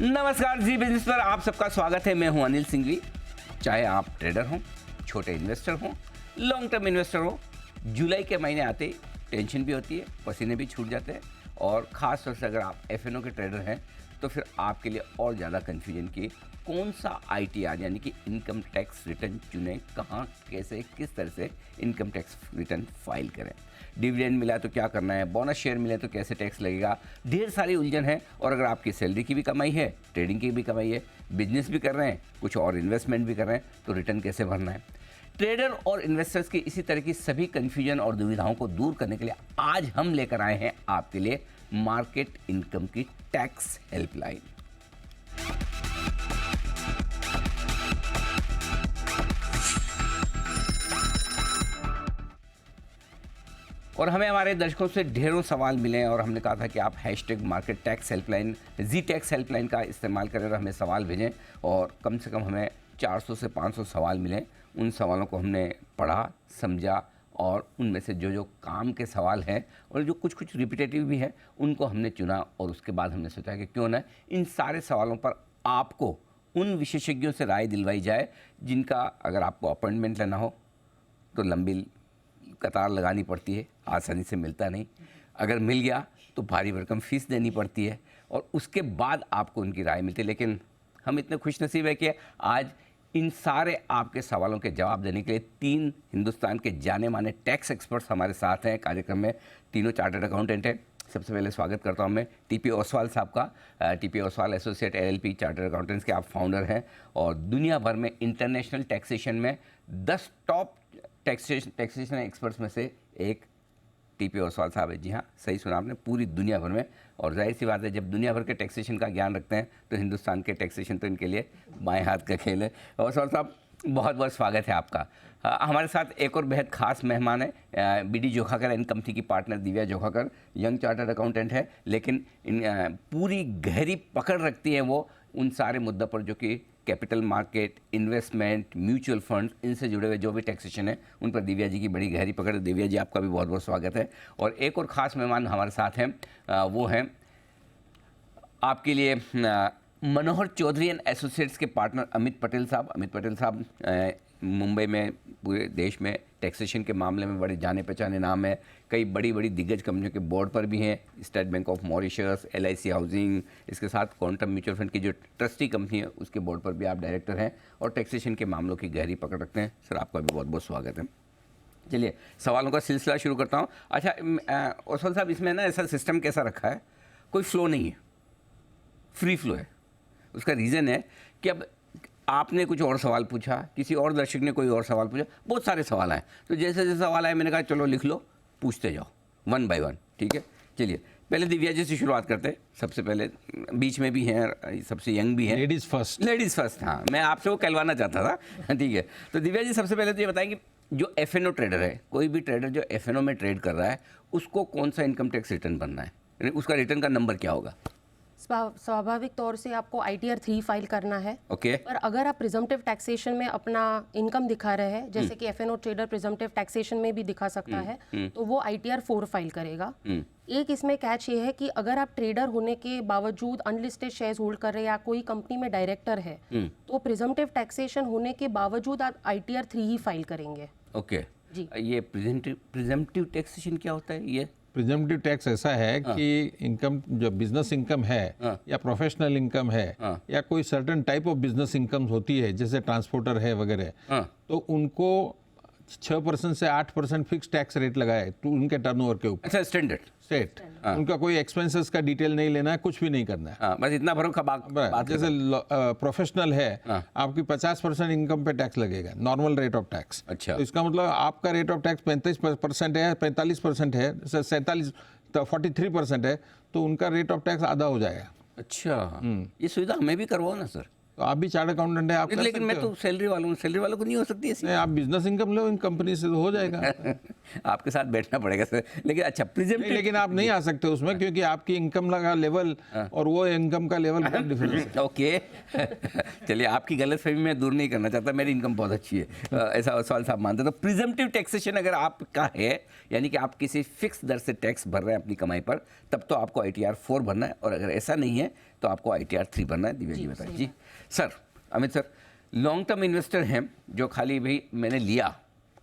नमस्कार जी बिजनेस पर आप सबका स्वागत है। मैं हूं अनिल सिंघवी। चाहे आप ट्रेडर हों, छोटे इन्वेस्टर हों, लॉन्ग टर्म इन्वेस्टर हो, जुलाई के महीने आते ही टेंशन भी होती है, पसीने भी छूट जाते हैं और ख़ास तौर से अगर आप एफएनओ के ट्रेडर हैं तो फिर आपके लिए और ज़्यादा कन्फ्यूजन की कौन सा आईटीआर यानी कि इनकम टैक्स रिटर्न चुनें, कहाँ, कैसे, किस तरह से इनकम टैक्स रिटर्न फाइल करें। डिविडेंड मिला तो क्या करना है, बोनस शेयर मिले तो कैसे टैक्स लगेगा, ढेर सारी उलझन है। और अगर आपकी सैलरी की भी कमाई है, ट्रेडिंग की भी कमाई है, बिजनेस भी कर रहे हैं, कुछ और इन्वेस्टमेंट भी कर रहे हैं, तो रिटर्न कैसे भरना है। ट्रेडर और इन्वेस्टर्स की इसी तरह की सभी कन्फ्यूजन और दुविधाओं को दूर करने के लिए आज हम लेकर आए हैं आपके लिए मार्केट इनकम की टैक्स हेल्पलाइन। और हमें हमारे दर्शकों से ढेरों सवाल मिले हैं और हमने कहा था कि आप हैशटैग मार्केट टैक्स हेल्पलाइन जी टैक्स हेल्पलाइन का इस्तेमाल करें और हमें सवाल भेजें। और कम से कम हमें 400 से 500 सवाल मिले। उन सवालों को हमने पढ़ा, समझा और उनमें से जो जो काम के सवाल हैं और जो कुछ कुछ रिपीटेटिव भी हैं उनको हमने चुना। और उसके बाद हमने सोचा कि क्यों ना इन सारे सवालों पर आपको उन विशेषज्ञों से राय दिलवाई जाए जिनका अगर आपको अपॉइंटमेंट लेना हो तो लंबी कतार लगानी पड़ती है, आसानी से मिलता नहीं। अगर मिल गया तो भारी भरकम फीस देनी पड़ती है और उसके बाद आपको उनकी राय मिलती है। लेकिन हम इतने खुशनसीब है कि आज इन सारे आपके सवालों के जवाब देने के लिए 3 हिंदुस्तान के जाने माने टैक्स एक्सपर्ट्स हमारे साथ हैं कार्यक्रम में। तीनों चार्टर्ड अकाउंटेंट हैं। सबसे पहले स्वागत करता हूं मैं टीपी ओसवाल साहब का। TP Oswal associate LLP chartered accountants के आप फाउंडर हैं और दुनिया भर में इंटरनेशनल टैक्सेशन में 10 टॉप टैक्सेशन एक्सपर्ट्स में से एक टीपी ओसवाल साहब है। जी हाँ, सही सुना आपने, पूरी दुनिया भर में। और जाहिर सी बात है, जब दुनिया भर के टैक्सेशन का ज्ञान रखते हैं तो हिंदुस्तान के टैक्सेशन तो इनके लिए बाएं हाथ का खेल है। ओसवाल साहब, बहुत बहुत स्वागत है आपका। हमारे साथ एक और बेहद खास मेहमान है बीडी जोखाकर एंड कंपनी की partner Divya Jokhakar. Young chartered accountant है लेकिन पूरी गहरी पकड़ रखती है वो उन सारे मुद्दों पर जो कि capital market, investment, mutual fund, इनसे जुड़े हुए जो भी टैक्सेशन है उन पर दिव्या जी की बड़ी गहरी पकड़ है। दिव्या जी, आपका भी बहुत बहुत स्वागत है। और एक और ख़ास मेहमान हमारे साथ हैं, वो हैं आपके लिए मनोहर चौधरी एंड एसोसिएट्स के पार्टनर अमित पटेल साहब। अमित पटेल साहब मुंबई में, पूरे देश में टैक्सेशन के मामले में बड़े जाने पहचाने नाम है। कई बड़ी बड़ी दिग्गज कंपनियों के बोर्ड पर भी हैं। State bank of Mauritius, LIC housing, इसके साथ क्वांटम म्यूचुअल फंड की जो ट्रस्टी कंपनी है उसके बोर्ड पर भी आप डायरेक्टर हैं और टैक्सेशन के मामलों की गहरी पकड़ रखते हैं। सर, आपका भी बहुत बहुत स्वागत है। चलिए सवालों का सिलसिला शुरू करता हूँ। अच्छा ओसवाल साहब, इसमें ना ऐसा सिस्टम कैसा रखा है, कोई फ्लो नहीं है, फ्री फ्लो है। उसका रीज़न है कि अब आपने कुछ और सवाल पूछा, किसी और दर्शक ने कोई और सवाल पूछा, बहुत सारे सवाल आए। तो जैसे जैसे सवाल आए मैंने कहा चलो लिख लो, पूछते जाओ 1 by 1। ठीक है, चलिए पहले दिव्या जी से शुरुआत करते हैं। सबसे पहले, बीच में भी हैं, सबसे यंग भी हैं। Ladies first. हाँ, मैं आपसे वो कहलवाना चाहता था। ठीक है, तो दिव्या जी सबसे पहले तो ये बताएं कि जो एफएनओ ट्रेडर है, कोई भी ट्रेडर जो एफएनओ में ट्रेड कर रहा है उसको कौन सा इनकम टैक्स रिटर्न भरना है, यानी उसका रिटर्न का नंबर क्या होगा? स्वाभाविक तौर से आपको ITR 3 फाइल करना है। ओके। पर अगर आप प्रिजम्पटिव टैक्सेशन में अपना इनकम दिखा रहे हैं, जैसे कि एफएनओ ट्रेडर प्रिजम्पटिव टैक्सेशन में भी दिखा सकता है, तो वो ITR 4 फाइल करेगा। एक इसमें कैच ये है कि अगर आप ट्रेडर होने के बावजूद अनलिस्टेड शेयर्स होल्ड कर रहे हैं या कोई कंपनी में डायरेक्टर है तो प्रिजम्पटिव टैक्सेशन होने के बावजूद आप ITR 3 ही फाइल करेंगे। ओके जी। ये प्रिजम्पटिव टैक्सेशन क्या होता है? ये प्रिजम्पटिव टैक्स ऐसा है कि इनकम जो बिजनेस इनकम है या प्रोफेशनल इनकम है या कोई certain type of business income होती है जैसे ट्रांसपोर्टर है वगैरह, तो उनको 6% से 8% फिक्स टैक्स रेट लगाए तो उनके टर्नओवर के ऊपर। अच्छा, स्टैंडर्ड स्टेट। उनका कोई एक्सपेंसेस का डिटेल नहीं लेना है, कुछ भी नहीं करना है। बस इतना भरो का बात। जैसे प्रोफेशनल है, आपकी 50% इनकम पे टैक्स लगेगा, नॉर्मल रेट ऑफ टैक्स। अच्छा, तो इसका मतलब आपका रेट ऑफ टैक्स 35% है, 45% है, 43% है, तो उनका रेट ऑफ टैक्स आधा हो जाएगा। अच्छा, ये सुविधा हमें भी करवाओ ना सर। तो आप भी चार्ट अकाउंटेंट है, लेकिन मैं तो सैलरी वालों को नहीं हो सकती ऐसी। आप बिजनेस इनकम लो इन कंपनी से, तो हो जाएगा। आपके साथ बैठना पड़ेगा सर। लेकिन अच्छा प्रिजम्पटिव, लेकिन आप नहीं आ सकते उसमें क्योंकि आपकी इनकम का लेवल और वो इनकम का लेवल बहुत डिफरेंस है। ओके चलिए, आपकी गलतफहमी मैं दूर नहीं करना चाहता, मेरी इनकम बहुत अच्छी है, ऐसा सवाल साहब मानते हैं। तो प्रिजम्पटिव टैक्सेशन अगर आपका है, यानी कि आप किसी फिक्स दर से टैक्स भर रहे हैं अपनी कमाई पर, तब तो आपको ITR 4 भरना है, और अगर ऐसा नहीं है तो आपको ITR 3 भरना है। दिव्या जी बताइए। जी sir, Amit sir, long term investor हैं जो खाली भाई मैंने लिया,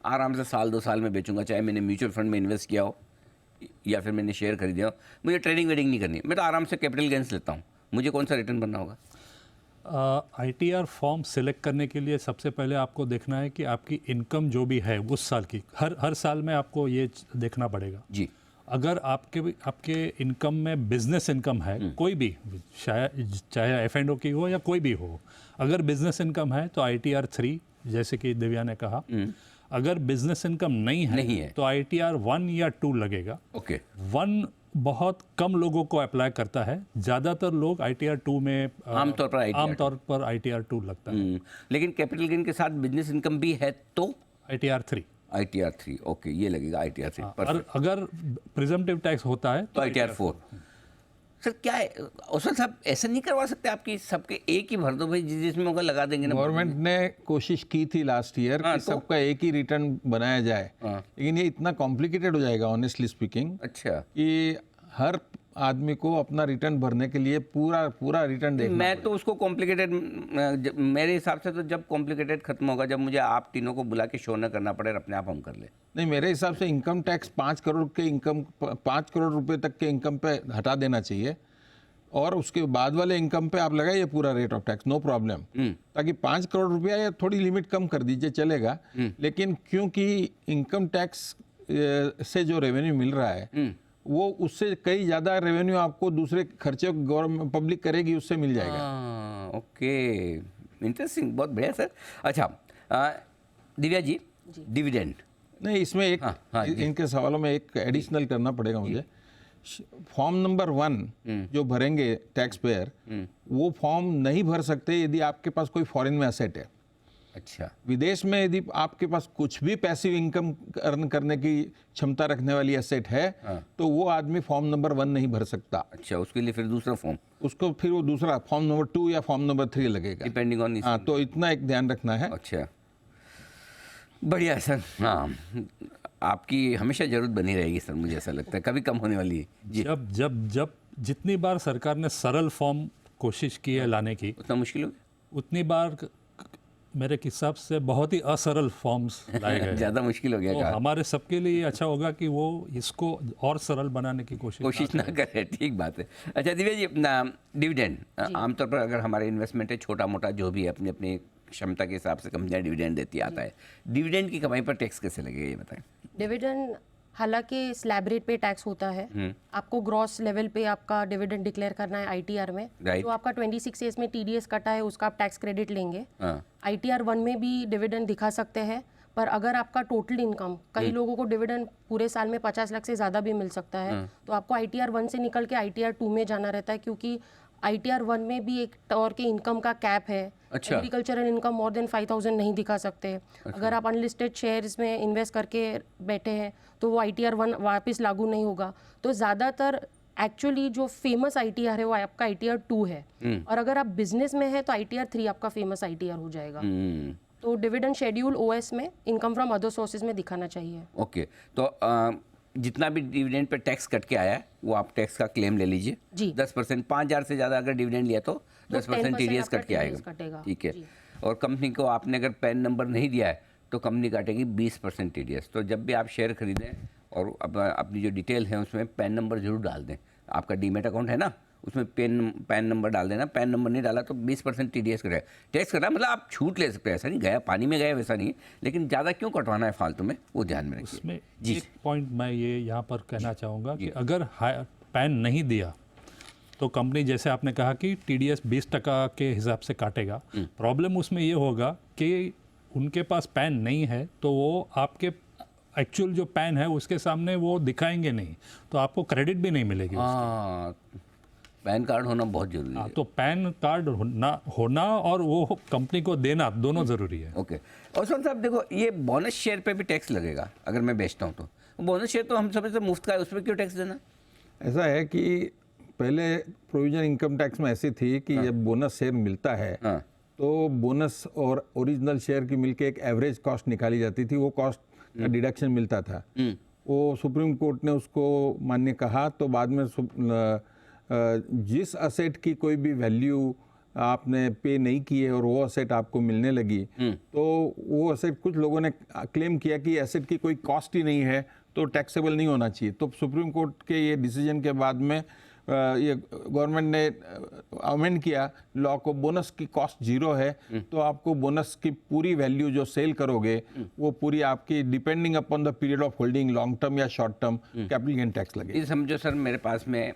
आराम से साल 2 साल में बेचूंगा, चाहे मैंने म्यूचुअल फंड में इन्वेस्ट किया हो या फिर मैंने शेयर खरीदे हो, मुझे ट्रेडिंग वेडिंग नहीं करनी, मैं तो आराम से कैपिटल गेंस लेता हूँ, मुझे कौन सा रिटर्न भरना होगा? ITR फॉर्म सिलेक्ट करने के लिए सबसे पहले आपको देखना है कि आपकी इनकम जो भी है उस साल की, हर साल में आपको ये देखना पड़ेगा जी। अगर आपके इनकम में बिजनेस इनकम है, कोई भी, चाहे F&O की हो या कोई भी हो, अगर बिजनेस इनकम है तो ITR 3, जैसे कि दिव्या ने कहा। अगर बिजनेस इनकम नहीं है तो ITR 1 या 2 लगेगा। ओके। 1 बहुत कम लोगों को अप्लाई करता है, ज़्यादातर लोग ITR 2 में आमतौर पर ITR 2 लगता है। लेकिन कैपिटल गेन के साथ बिजनेस इनकम भी है तो ITR 3। ITR 3, ओके, ये लगेगा ITR 3। और अगर प्रिजम्पटिव टैक्स होता है तो ITR 4। सर क्या है औसत साहब, ऐसा नहीं करवा सकते आपकी सबके एक ही भर दो भाई, जिसमें होगा लगा देंगे ना। गवर्नमेंट ने कोशिश की थी लास्ट ईयर कि तो? सबका एक ही रिटर्न बनाया जाए, लेकिन ये इतना कॉम्प्लिकेटेड हो जाएगा ऑनेस्टली स्पीकिंग, अच्छा, कि हर आदमी को अपना रिटर्न भरने के लिए पूरा रिटर्न देखना मैं तो उसको कॉम्प्लिकेटेड, मेरे हिसाब से तो जब कॉम्प्लिकेटेड खत्म होगा जब मुझे आप तीनों को बुला के शो न करना पड़े, अपने आप हम कर ले। नहीं, मेरे हिसाब से इनकम टैक्स 5 करोड़ रुपए तक के इनकम पे हटा देना चाहिए, और उसके बाद वाले इनकम पे आप लगाइए पूरा rate of tax, no problem, ताकि 5 करोड़ रुपया या थोड़ी लिमिट कम कर दीजिए चलेगा। लेकिन क्योंकि इनकम टैक्स से जो रेवेन्यू मिल रहा है वो उससे कई ज़्यादा रेवेन्यू आपको दूसरे खर्चे गवर्नमेंट पब्लिक करेगी, उससे मिल जाएगा। ओके, इंटरेस्टिंग, बहुत बढ़िया सर। अच्छा दिव्या जी, डिविडेंड नहीं, इसमें एक इनके सवालों में एक एडिशनल करना पड़ेगा मुझे। फॉर्म नंबर 1 जो भरेंगे टैक्स पेयर, वो फॉर्म नहीं भर सकते यदि आपके पास कोई फॉरेन में एसेट है। अच्छा, विदेश में यदि आपके पास कुछ भी पैसिव इनकम अर्न करने की क्षमता रखने वाली एसेट है, तो वो आदमी फॉर्म नंबर 1 नहीं भर सकता। अच्छा, उसके लिए फिर दूसरा फॉर्म, उसको फिर वो दूसरा फॉर्म नंबर 2 या फॉर्म नंबर 3 लगेगा, डिपेंडिंग ऑन। हाँ, तो इतना एक ध्यान रखना है। अच्छा, बढ़िया सर। हाँ, आपकी हमेशा जरूरत बनी रहेगी सर, मुझे ऐसा लगता है, कभी कम होने वाली है जी। जब जितनी बार सरकार ने सरल फॉर्म कोशिश की है लाने की, उतना मुश्किल हो उतनी बार मेरे हिसाब से बहुत ही असरल फॉर्म्स लाए गए। ज़्यादा मुश्किल हो गया तो हमारे सबके लिए अच्छा होगा कि वो इसको और सरल बनाने की कोशिश ना करें। ठीक बात है। अच्छा दिव्या जी, अपना डिविडेंड आमतौर पर अगर हमारे इन्वेस्टमेंट है छोटा मोटा जो भी है, अपनी अपनी क्षमता के हिसाब से कंपनियां डिविडेंड देती आता है, डिविडेंड की कमाई पर टैक्स कैसे लगेगा ये बताएं। डिविडेंड हालांकि स्लैब रेट पे टैक्स होता है, आपको ग्रॉस लेवल पे आपका डिविडेंड डिक्लेयर करना है ITR में। तो आपका 26 ईयर्स में TDS कटा है, उसका आप टैक्स क्रेडिट लेंगे। ITR 1 में भी डिविडेंड दिखा सकते हैं, पर अगर आपका टोटल इनकम, कई लोगों को डिविडेंड पूरे साल में 50 लाख से ज़्यादा भी मिल सकता है, तो आपको ITR 1 से निकल के ITR 2 में जाना रहता है, क्योंकि ITR 1 में भी एक तौर के इनकम का कैप है। अच्छा। एग्रीकल्चरल इनकम मोर देन 5,000 नहीं दिखा सकते। अगर आप अनलिस्टेड शेयर्स में इन्वेस्ट करके बैठे हैं तो वो ITR 1 वापस लागू नहीं होगा। तो ज़्यादातर एक्चुअली जो फेमस ITR है वो आपका ITR 2 है, और अगर आप बिजनेस में है तो ITR 3 आपका फेमस ITR हो जाएगा। तो डिविडेंड शेड्यूल OS में इनकम फ्रॉम अदर सोर्सेज में दिखाना चाहिए। ओके, तो जितना भी डिविडेंड पे टैक्स कट के आया है वो आप टैक्स का क्लेम ले लीजिए जी। 10%, 5,000 से ज़्यादा अगर डिविडेंड लिया तो 10% TDS कट के आएगा। ठीक है। और कंपनी को आपने अगर पैन नंबर नहीं दिया है तो कंपनी काटेगी 20% TDS। तो जब भी आप शेयर खरीदें और अपनी जो डिटेल है उसमें पैन नंबर जरूर डाल दें। आपका डीमेट अकाउंट है ना, उसमें पैन नंबर डाल देना। पैन नंबर नहीं डाला तो 20% TDS कटेगा। टैक्स कटा मतलब आप छूट ले सकते हैं, ऐसा नहीं गया पानी में गया वैसा नहीं, लेकिन ज़्यादा क्यों कटवाना है फालतू में, वो ध्यान में रखिए। उसमें एक पॉइंट मैं ये यहाँ पर कहना चाहूँगा कि अगर पैन नहीं दिया तो कंपनी, जैसे आपने कहा कि TDS 20% के हिसाब से काटेगा। प्रॉब्लम उसमें ये होगा कि उनके पास पैन नहीं है तो वो आपके एक्चुअल जो पैन है उसके सामने वो दिखाएंगे नहीं, तो आपको क्रेडिट भी नहीं मिलेगी। पैन कार्ड होना बहुत जरूरी है। हाँ, तो पैन कार्ड होना और वो कंपनी को देना दोनों ज़रूरी है। ओके। और सुन साहब देखो, ये बोनस शेयर पे भी टैक्स लगेगा अगर मैं बेचता हूँ तो। बोनस शेयर तो हम सब से मुफ्त का है, उस पर क्यों टैक्स देना? ऐसा है कि पहले प्रोविजन इनकम टैक्स में ऐसी थी कि जब बोनस शेयर मिलता है तो बोनस और ओरिजिनल शेयर की मिलके एक एवरेज कॉस्ट निकाली जाती थी, वो कॉस्ट का डिडक्शन मिलता था। वो सुप्रीम कोर्ट ने उसको मान्य कहा, तो बाद में जिस असेट की कोई भी वैल्यू आपने पे नहीं की है और वो असेट आपको मिलने लगी, तो वो असेट कुछ लोगों ने क्लेम किया कि एसेट की कोई कॉस्ट ही नहीं है तो टैक्सेबल नहीं होना चाहिए। तो सुप्रीम कोर्ट के ये डिसीजन के बाद में ये गवर्नमेंट ने अमेंड किया लॉ को, बोनस की कॉस्ट जीरो है तो आपको बोनस की पूरी वैल्यू जो सेल करोगे वो पूरी आपकी depending upon the period of holding, long term या short term, capital gain tax लगे। ये समझो सर, मेरे पास में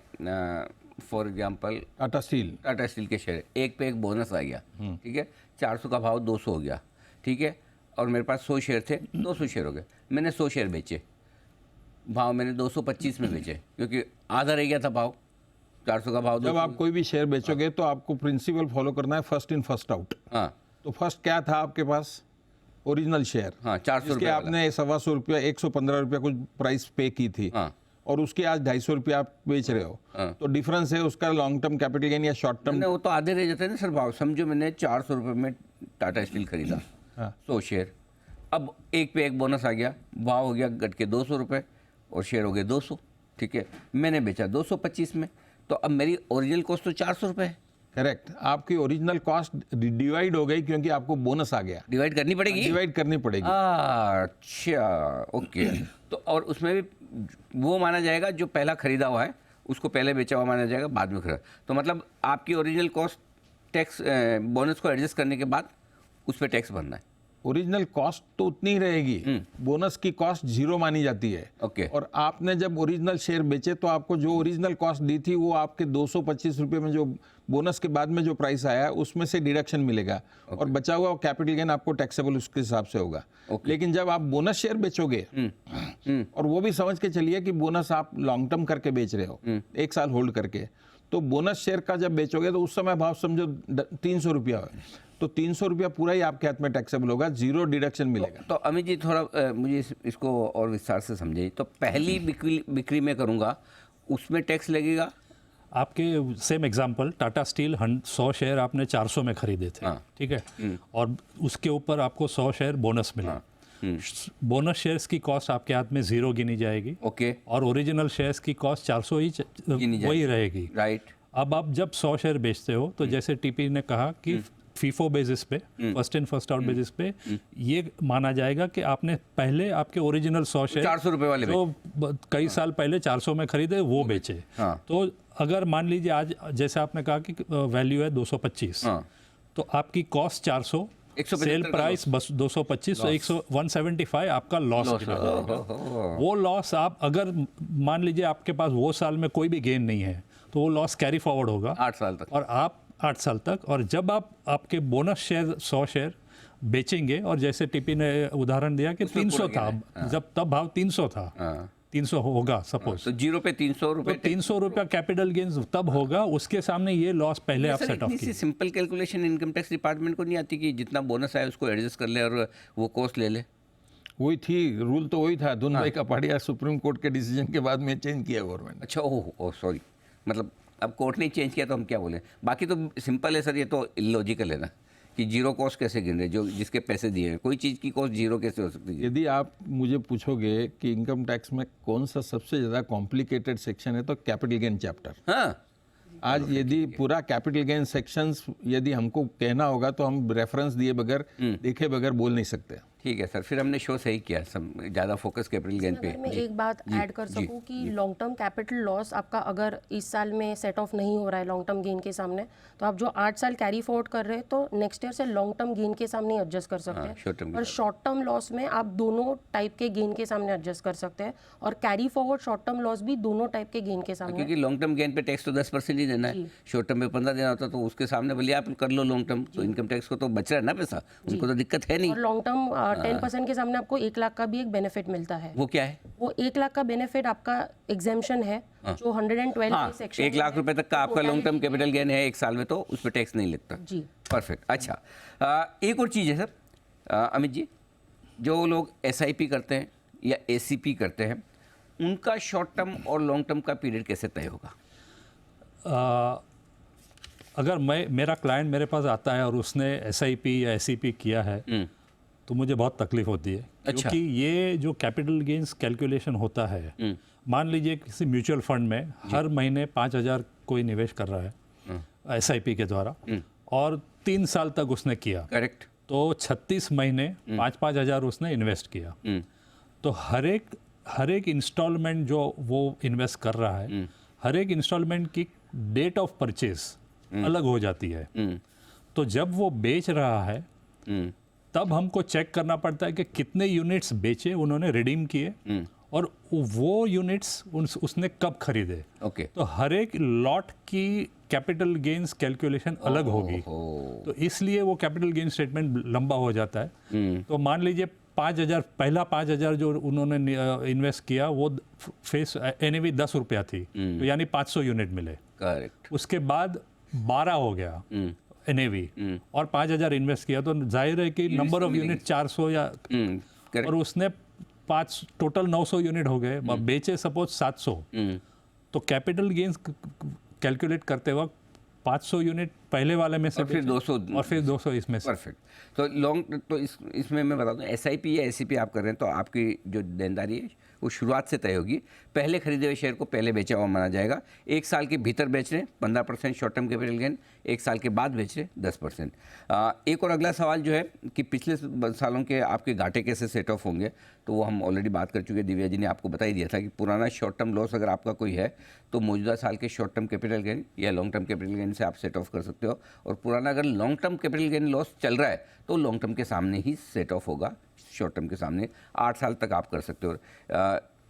फॉर एग्जांपल टाटा स्टील के शेयर, एक पे एक बोनस आ गया, ठीक है, 400 का भाव 200 हो गया, ठीक है, और मेरे पास 100 शेयर थे, 200 शेयर हो गए, मैंने 100 शेयर बेचे, भाव मैंने 225 में बेचे क्योंकि आधा रह गया था भाव, 400 का भाव। जब आप कोई भी शेयर बेचोगे तो आपको प्रिंसिपल फॉलो करना है फर्स्ट इन फर्स्ट आउट। हाँ, तो फर्स्ट क्या था आपके पास? Original share. हाँ, 400 रुपये आपने 125 रुपया, 115 रुपया कुछ प्राइस पे की थी। हाँ, और उसके आज 250 रुपया आप बेच रहे हो। तो डिफरेंस है उसका लॉन्ग टर्म कैपिटल गेन या शॉर्ट टर्म। वो तो आधे रह जाते हैं ना सर भाव। समझो मैंने 400 रुपये में टाटा स्टील खरीदा, 100 शेयर, अब एक पे एक बोनस आ गया, भाव हो गया घट के 200 रुपये और शेयर हो गए 200, ठीक है, मैंने बेचा 225 में, तो अब मेरी ओरिजिनल कॉस्ट तो 400 रुपये है। करेक्ट, आपकी ओरिजिनल कॉस्ट डिवाइड हो गई क्योंकि आपको बोनस आ गया। डिवाइड करनी पड़ेगी? डिवाइड करनी पड़ेगी। अच्छा, ओके। तो और उसमें भी वो माना जाएगा जो पहला खरीदा हुआ है, उसको पहले बेचा हुआ माना जाएगा, बाद में खरीदा। तो मतलब आपकी ओरिजिनल कॉस्ट टैक्स बोनस को एडजस्ट करने के बाद उस पर टैक्स भरना है। ओरिजिनल कॉस्ट तो उतनी ही रहेगी, बोनस की कॉस्ट जीरो मानी जाती है। ओके। और आपने जब ओरिजिनल शेयर बेचे तो आपको जो ओरिजिनल कॉस्ट दी थी वो आपके 225 रुपये में जो बोनस के बाद में जो प्राइस आया उसमें से डिडक्शन मिलेगा। और बचा हुआ कैपिटल गेन आपको टैक्सेबल उसके हिसाब से होगा। लेकिन जब आप बोनस शेयर बेचोगे, और वो भी समझ के चलिए कि बोनस आप लॉन्ग टर्म करके बेच रहे हो, 1 साल होल्ड करके, तो बोनस शेयर का जब बेचोगे तो उस समय भाव समझो 300 रुपया है, तो 300 रुपया पूरा ही आपके हाथ में टैक्सेबल होगा, जीरो डिडक्शन मिलेगा। तो अमित जी थोड़ा मुझे इसको और विस्तार से समझिए। तो पहली बिक्री में करूँगा उसमें टैक्स लगेगा? आपके same example, Tata steel 100 share आपने 400 में खरीदे थे, ठीक है, और उसके ऊपर आपको 100 शेयर बोनस मिला। बोनस शेयर्स की कॉस्ट आपके हाथ में 0 गिनी जाएगी। ओके। और ओरिजिनल शेयर्स की कॉस्ट 400 ही वही रहेगी। राइट। अब आप जब 100 शेयर बेचते हो तो जैसे टीपी ने कहा कि फीफो बेसिस पे, first in first out basis पे, ये माना जाएगा कि आपने पहले आपके ओरिजिनल 100 शेयर 400 रुपये वाले जो कई साल पहले 400 में खरीदे वो बेचे। तो अगर मान लीजिए आज जैसे आपने कहा कि वैल्यू है 225, तो आपकी कॉस्ट 400, सेल प्राइस बस 225, तो 175 आपका लॉस गिना जाएगा। वो लॉस आप अगर मान लीजिए आपके पास वो साल में कोई भी गेन नहीं है तो वो लॉस कैरी फॉरवर्ड होगा 8 साल तक, और आप 8 साल तक। और जब आप आपके बोनस शेयर 100 शेयर बेचेंगे, और जैसे टीपी ने उदाहरण दिया कि 300 था, जब तब भाव 300 था, 300 होगा सपोज, तो 0 पे 300 रुपये, तो 300 रुपया कैपिटल गेन्स तब होगा, उसके सामने ये लॉस पहले आप सेट ऑफ कीजिए। Simple calculation income tax department को नहीं आती कि जितना बोनस आए उसको एडजस्ट कर ले और वो कॉस्ट ले ले? वही थी, रूल तो वही था। धुन भाई कपाड़िया सुप्रीम कोर्ट के डिसीजन के बाद में चेंज किया गवर्नमेंट। अच्छा, ओह सॉरी, मतलब अब कोर्ट ने चेंज किया तो हम क्या बोले? बाकी तो सिंपल है सर, ये तो इलॉजिकल है ना कि जीरो कॉस्ट कैसे गिन रहे, जो जिसके पैसे दिए हैं, कोई चीज़ की कॉस्ट जीरो कैसे हो सकती है? यदि आप मुझे पूछोगे कि इनकम टैक्स में कौन सा सबसे ज़्यादा कॉम्प्लिकेटेड सेक्शन है, तो कैपिटल गेन चैप्टर। हाँ, आज यदि पूरा कैपिटल गेन सेक्शंस यदि हमको कहना होगा तो हम रेफरेंस दिए बगैर, देखे बगैर बोल नहीं सकते। ठीक है सर, फिर हमने शो सही किया, सब ज़्यादा फोकस कैपिटल गेन पे। अगर मैं एक बात ऐड कर सकूं कि लॉन्ग टर्म कैपिटल लॉस आपका अगर इस साल में सेट ऑफ नहीं हो रहा है लॉन्ग टर्म गेन के सामने, तो आप जो 8 साल कैरी फॉरवर्ड कर रहे हैं तो नेक्स्ट ईयर से लॉन्ग टर्म गेन के सामने एडजस्ट कर सकते हैं। और शॉर्ट टर्म लॉस में आप दोनों टाइप के गेन के सामने एडजस्ट कर सकते हैं, और carry forward short term loss भी दोनों टाइप के गेन के सामने। क्योंकि लॉन्ग टर्म गेन पे टैक्स तो 10% ही देना है, शॉर्ट टर्म पे 15 देना होता, तो उसके सामने भले आप कर लो लॉन्ग टर्म, तो इनकम टैक्स को तो बच रहा है ना पैसा, उनको तो दिक्कत है नहीं। और लॉन्ग टर्म 10% के सामने आपको 1 लाख का भी एक बेनिफिट मिलता है। वो क्या है? वो 1 लाख का बेनिफिट आपका एग्जेम्पशन है जो 112 हाँ, सेक्शन 1 लाख रुपए तक का आपका लॉन्ग टर्म कैपिटल गेन है 1 साल में, तो उस पर टैक्स नहीं लगता। जी। परफेक्ट। अच्छा, एक और चीज़ है सर, अमित जी, जो लोग SIP करते हैं या ACP करते हैं, उनका शॉर्ट टर्म और लॉन्ग टर्म का पीरियड कैसे तय होगा? अगर मेरा क्लाइंट मेरे पास आता है और उसने SIP या SEP किया है तो मुझे बहुत तकलीफ होती है। अच्छा। क्योंकि ये जो कैपिटल गेन्स कैलकुलेशन होता है, मान लीजिए किसी म्यूचुअल फंड में हर महीने 5,000 कोई निवेश कर रहा है SIP के द्वारा, और 3 साल तक उसने किया, करेक्ट। तो 36 महीने 5-5 हज़ार उसने इन्वेस्ट किया। तो हर एक इंस्टॉलमेंट जो वो इन्वेस्ट कर रहा है, हर एक इंस्टॉलमेंट की डेट ऑफ परचेज अलग हो जाती है। तो जब वो बेच रहा है तब हमको चेक करना पड़ता है कि कितने यूनिट्स बेचे, उन्होंने रिडीम किए, और वो यूनिट्स उसने कब खरीदे। ओके। तो हर एक लॉट की कैपिटल गेन्स कैलकुलेशन अलग होगी, तो इसलिए वो कैपिटल गेन स्टेटमेंट लंबा हो जाता है। तो मान लीजिए 5,000, पहला 5,000 जो उन्होंने इन्वेस्ट किया वो फेस NAV 10 रुपया थी, तो यानी 500 यूनिट मिले। करेक्ट। उसके बाद 12 हो गया NAV, और 5,000 इन्वेस्ट किया, तो जाहिर है कि नंबर ऑफ यूनिट 400 या, और उसने टोटल 900 यूनिट हो गए, बेचे सपोज 700, तो कैपिटल गेन्स कैलकुलेट करते वक्त 500 यूनिट पहले वाले में से और फिर 200 और फिर 200 इसमें से। परफेक्ट। तो लॉन्ग, तो इसमें मैं बता दूं, SIP या SEP आप कर रहे हैं तो आपकी जो देनदारी है वो शुरुआत से तय होगी। पहले खरीदे हुए शेयर को पहले बेचा हुआ माना जाएगा। 1 साल के भीतर बेच रहे हैं 15% शॉर्ट टर्म कैपिटल गेन, 1 साल के बाद बेच रहे हैं 10%। एक और अगला सवाल जो है कि पिछले सालों के आपके घाटे कैसे सेट ऑफ होंगे, तो वो हम ऑलरेडी बात कर चुके हैं। दिव्या जी ने आपको बता ही दिया था कि पुराना शॉर्ट टर्म लॉस अगर आपका कोई है तो मौजूदा साल के शॉर्ट टर्म कैपिटल गेन या लॉन्ग टर्म कैपिटल गेन से आप सेट ऑफ कर सकते हो, और पुराना अगर long term capital gain loss चल रहा है तो लॉन्ग टर्म के सामने ही सेट ऑफ होगा, शॉर्ट टर्म के सामने 8 साल तक आप कर सकते हो।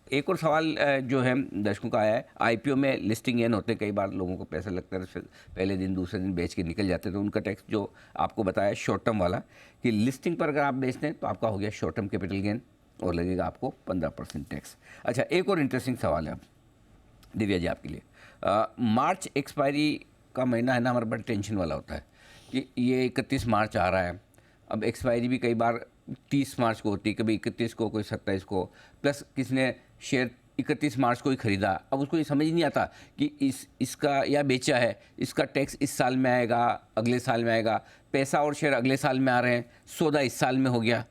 एक और सवाल जो है दर्शकों का आया है, IPO में लिस्टिंग गेन होते हैं, कई बार लोगों को पैसा लगता है पहले दिन दूसरे दिन बेच के निकल जाते हैं, तो उनका टैक्स जो आपको बताया शॉर्ट टर्म वाला कि लिस्टिंग पर अगर आप बेचते हैं तो आपका हो गया शॉर्ट टर्म कैपिटल गेन और लगेगा आपको 15% टैक्स। अच्छा, एक और इंटरेस्टिंग सवाल है दिव्या जी आपके लिए। मार्च एक्सपायरी का महीना है ना, हमारा बड़ा टेंशन वाला होता है कि ये 31 मार्च आ रहा है। अब एक्सपायरी भी कई बार 30 मार्च को होती है, कभी 31 को, कोई 27 को, प्लस किसने शेयर 31 मार्च को ही खरीदा। अब उसको ये समझ नहीं आता कि इसका या बेचा है, इसका टैक्स इस साल में आएगा, अगले साल में आएगा, पैसा और शेयर अगले साल में आ रहे हैं, सौदा इस साल में हो गया,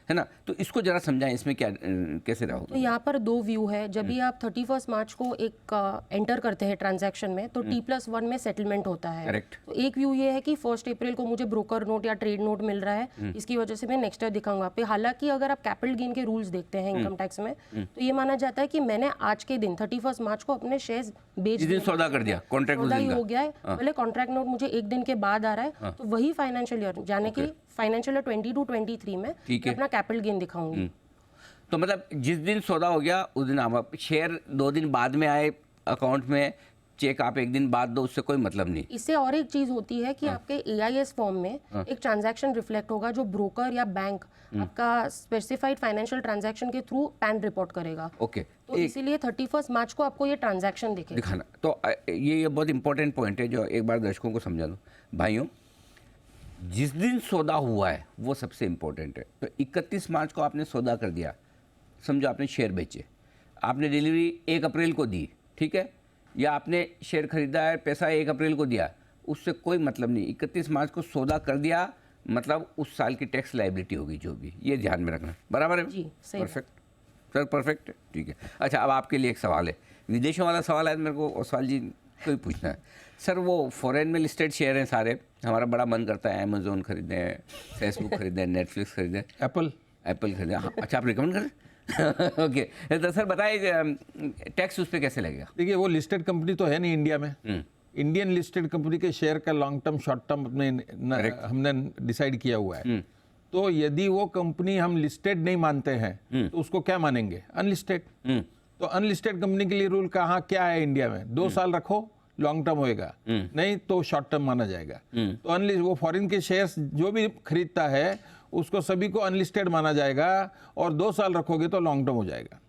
है ना। तो इसको जरा समझाएं, इसमें क्या कैसे रहा होगा। तो यहाँ पर 2 व्यू है। जब भी आप 31 मार्च को एक एंटर करते हैं ट्रांजैक्शन में, तो T+1 में सेटलमेंट होता है। करेक्ट। तो एक व्यू ये है कि 1 अप्रैल को मुझे ब्रोकर नोट या ट्रेड नोट मिल रहा है, इसकी वजह से मैं नेक्स्ट ईयर दिखाऊंगा पे। हालांकि अगर आप कैपिटल गेन के रूल्स देखते हैं इनकम टैक्स में, तो ये माना जाता है कि मैंने आज के दिन 31 मार्च को अपने शेयर्स बेच जिस दिन सौदा कर दिया, कॉन्ट्रैक्ट सौदा ही हो गया है, भले कॉन्ट्रैक्ट नोट मुझे 1 दिन के बाद आ रहा है, तो वही फाइनेंशियल ईयर यानी कि फाइनेंशियल ईयर 22-23 में अपना कैपिटल गेन दिखाऊंगी। तो मतलब जिस दिन सौदा हो गया उस दिन आप शेयर 2 दिन बाद में आए अकाउंट में, चेक आप 1 दिन बाद दो, उससे कोई मतलब नहीं। इससे और एक चीज होती है कि आपके AIS फॉर्म में एक ट्रांजैक्शन रिफ्लेक्ट होगा जो ब्रोकर या बैंक आपका स्पेसिफाइड फाइनेंशियल ट्रांजैक्शन के थ्रू पैन रिपोर्ट करेगा। ओके। तो इसीलिए 31 मार्च को आपको ये ट्रांजैक्शन दिखाना। तो ये बहुत इंपॉर्टेंट पॉइंट है जो एक बार दर्शकों को समझा दूँ। भाइयों, जिस दिन सौदा हुआ है वो सबसे इम्पोर्टेंट है। तो 31 मार्च को आपने सौदा कर दिया, समझो आपने शेयर बेचे, आपने डिलीवरी 1 अप्रैल को दी, ठीक है, या आपने शेयर खरीदा है, पैसा 1 अप्रैल को दिया, उससे कोई मतलब नहीं। 31 मार्च को सौदा कर दिया मतलब उस साल की टैक्स लायबिलिटी होगी जो भी, ये ध्यान में रखना। बराबर है जी, सही। परफेक्ट सर, परफेक्ट, ठीक है। अच्छा, अब आपके लिए एक सवाल है, विदेशों वाला सवाल है मेरे को ओसवाल जी को ही पूछना है। सर, वो फॉरेन में लिस्टेड शेयर हैं सारे, हमारा बड़ा मन करता है अमेजोन खरीदें, फेसबुक खरीदें, नेटफ्लिक्स खरीदें, एप्पल खरीदें। हाँ, अच्छा, आप रिकमेंड करें। ओके। तो सर बताइए टैक्स उस पर कैसे लगेगा। देखिए, वो लिस्टेड कंपनी तो है नहीं इंडिया में। इंडियन लिस्टेड कंपनी के शेयर का लॉन्ग टर्म शॉर्ट टर्म अपने हमने डिसाइड किया हुआ है। तो यदि वो कंपनी हम लिस्टेड नहीं मानते हैं तो उसको क्या मानेंगे, अनलिस्टेड। तो अनलिस्टेड कंपनी के लिए रूल कहाँ क्या है इंडिया में, 2 साल रखो लॉन्ग टर्म होएगा, नहीं तो शॉर्ट टर्म माना जाएगा। तो वो फॉरेन के शेयर्स जो भी खरीदता है उसको सभी को अनलिस्टेड माना जाएगा, और 2 साल रखोगे तो लॉन्ग टर्म हो जाएगा।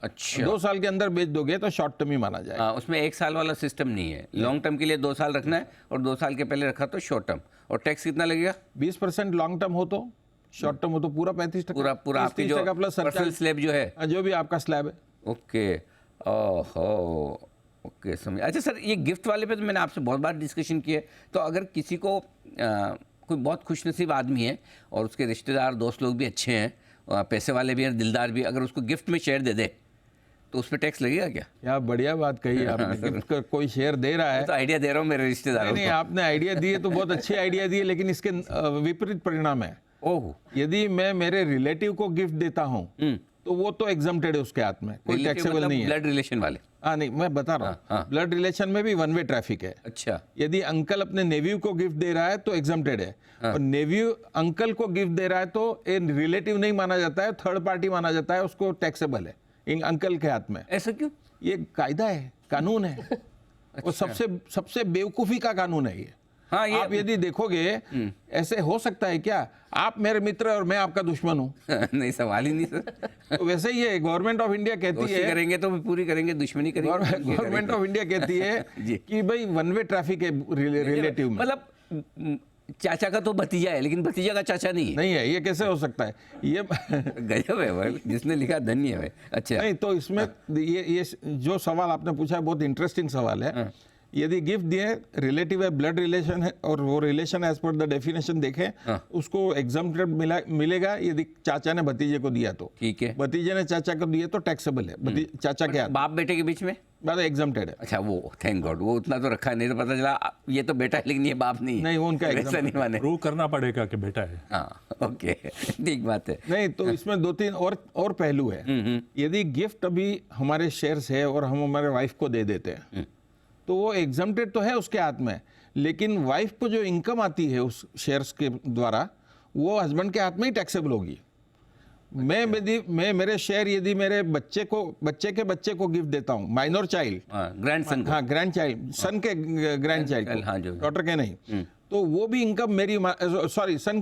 अच्छा, 2 साल के अंदर बेच दोगे तो शॉर्ट टर्म ही माना जाएगा। हाँ, उसमें 1 साल वाला सिस्टम नहीं है। लॉन्ग टर्म के लिए 2 साल रखना है और 2 साल के पहले रखा तो शॉर्ट टर्म। और टैक्स कितना लगेगा? 20% लॉन्ग टर्म हो तो, शॉर्ट टर्म हो तो पूरा 35%। पूरा आपकी जो प्लस पर्सनल स्लैब जो है, जो भी आपका स्लैब है। ओके, ओहो, ओके, समझ। अच्छा सर, ये गिफ्ट वाले पे तो मैंने आपसे बहुत बार डिस्कशन किया है। तो अगर किसी को कोई बहुत खुशनसीब आदमी है और उसके रिश्तेदार दोस्त लोग भी अच्छे हैं, पैसे वाले भी हैं, दिलदार भी, अगर उसको गिफ्ट में शेयर दे दे तो उस पर टैक्स लगेगा क्या? क्या बढ़िया बात कही है आपने। गिफ्ट का कोई शेयर दे रहा है तो आइडिया दे रहा हूँ मेरे रिश्तेदारों नहीं, को। आपने आइडिया दी है तो बहुत अच्छी आइडिया दी है, लेकिन इसके विपरीत परिणाम है। ओह, यदि मैं मेरे रिलेटिव को गिफ्ट देता हूँ तो वो तो एग्जम्प्टेड है, उसके हाथ में कोई टैक्सेबल नहीं है। ब्लड रिलेशन वाले? हाँ नहीं, मैं बता रहा हूँ, ब्लड रिलेशन में भी वन वे ट्रैफिक है। अच्छा, यदि अंकल अपने नेव्यू को गिफ्ट दे रहा है तो एग्जम्प्टेड है, और नेव्यू अंकल को गिफ्ट दे रहा है तो ये रिलेटिव नहीं माना जाता है, थर्ड पार्टी माना जाता है, उसको टैक्सेबल है इन अंकल के हाथ में। ऐसा क्यों? ये कायदा है, कानून है। और सबसे बेवकूफी का कानून है ये। हाँ, ये आप यदि देखोगे, ऐसे हो सकता है क्या आप मेरे मित्र और मैं आपका दुश्मन हूँ? नहीं, सवाल ही नहीं सर। तो वैसे ही है, गवर्नमेंट ऑफ इंडिया कहती दोस्ती है, करेंगे तो भी पूरी करेंगे, दुश्मनी करेंगे। गवर्नमेंट ऑफ इंडिया कहती है जी। कि भाई वन वे ट्रैफिक है रिलेटिव में। मतलब चाचा का तो भतीजा है, लेकिन भतीजा का चाचा नहीं है। नहीं है, ये कैसे हो सकता है? ये गजब है भाई, जिसने लिखा धन्य है भाई। अच्छा, नहीं, तो इसमें ये जो सवाल आपने पूछा है बहुत इंटरेस्टिंग सवाल है। यदि गिफ्ट दिए, रिलेटिव है, ब्लड रिलेशन है, और वो relation as per the definition देखें, उसको एग्जम्प्टेड मिलेगा। यदि चाचा ने भतीजे को दिया तो ठीक है। भतीजे ने चाचा को दिया तो टैक्सेबल है। चाचा के हाथ बाप बेटे के बीच में बात एग्जम्प्टेड है। अच्छा, वो थैंक गॉड, वो उतना तो रखा नहीं, तो पता चला ये तो बेटा है लेकिन ये बाप नहीं है। नहीं, वो उनका ऐसा नहीं माने। प्रूव करना पड़ेगा कि बेटा है। हाँ, ओके, ठीक बात है। नहीं, तो इसमें 2-3 और पहलू है। यदि गिफ्ट अभी हमारे शेयर्स है और हम हमारे वाइफ को दे देते हैं तो वो एग्जम्प्टेड तो है उसके हाथ में, लेकिन वाइफ को जो इनकम आती है उस शेयर्स के द्वारा वो हस्बैंड के हाथ में ही टैक्सेबल होगी। मैं मेरे शेयर यदि मेरे बच्चे के बच्चे को गिफ्ट देता हूँ, माइनर चाइल्ड, ग्रैंड सन, हाँ ग्रैंड चाइल्ड, सन के ग्रैंड चाइल्ड, हाँ, जो डॉटर के नहीं, तो वो भी इनकम मेरी, सॉरी, सन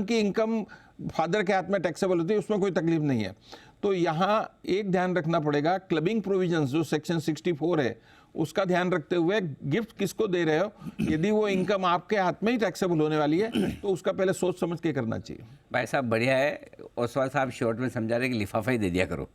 की इनकम फादर के हाथ में टैक्सेबल होती है, उसमें कोई तकलीफ नहीं है। तो यहाँ एक ध्यान रखना पड़ेगा, क्लबिंग प्रोविजंस जो सेक्शन 64 है उसका ध्यान रखते हुए गिफ्ट किसको दे रहे हो, यदि वो इनकम आपके हाथ में ही टैक्सेबल होने वाली है तो उसका पहले सोच समझ के करना चाहिए। भाई साहब बढ़िया है। ओसवाल साहब शॉर्ट में समझा रहे कि लिफाफा ही दे दिया करो।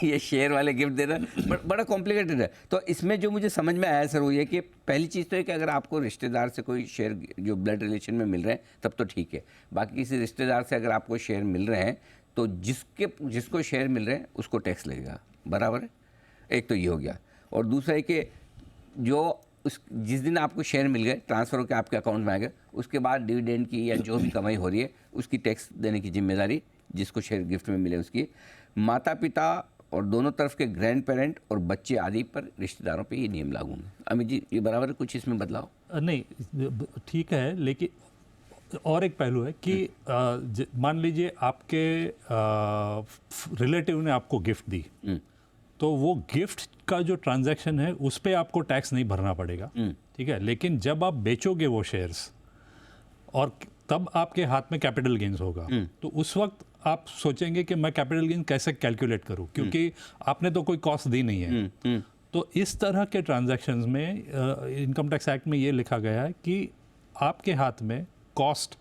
ये शेयर वाले गिफ्ट देना बड़ा कॉम्प्लिकेटेड है। तो इसमें जो मुझे समझ में आया सर वो ये कि पहली चीज़ तो है कि अगर आपको रिश्तेदार से कोई शेयर जो ब्लड रिलेशन में मिल रहे हैं तब तो ठीक है। बाकी किसी रिश्तेदार से अगर आपको शेयर मिल रहे हैं तो जिसको शेयर मिल रहे हैं उसको टैक्स लगेगा, बराबर है। एक तो ये हो गया, और दूसरा है कि जिस दिन आपको शेयर मिल गए, ट्रांसफ़र होकर आपके अकाउंट में आ गए, उसके बाद डिविडेंड की या जो भी कमाई हो रही है उसकी टैक्स देने की जिम्मेदारी जिसको शेयर गिफ्ट में मिले उसकी, माता पिता और दोनों तरफ के ग्रैंड पेरेंट और बच्चे आदि पर, रिश्तेदारों पे ये नियम लागू होंगे। अमित जी, ये बराबर है? कुछ इसमें बदलाव? नहीं, ठीक है, लेकिन और एक पहलू है कि मान लीजिए आपके रिलेटिव ने आपको गिफ्ट दी, तो वो गिफ्ट का जो ट्रांजैक्शन है उस पर आपको टैक्स नहीं भरना पड़ेगा, ठीक है। लेकिन जब आप बेचोगे वो शेयर्स और तब आपके हाथ में कैपिटल गेन्स होगा, तो उस वक्त आप सोचेंगे कि मैं कैपिटल गेन कैसे कैलकुलेट करूं, क्योंकि आपने तो कोई कॉस्ट दी नहीं है। तो इस तरह के ट्रांजैक्शंस में इनकम टैक्स एक्ट में ये लिखा गया है कि आपके हाथ में कॉस्ट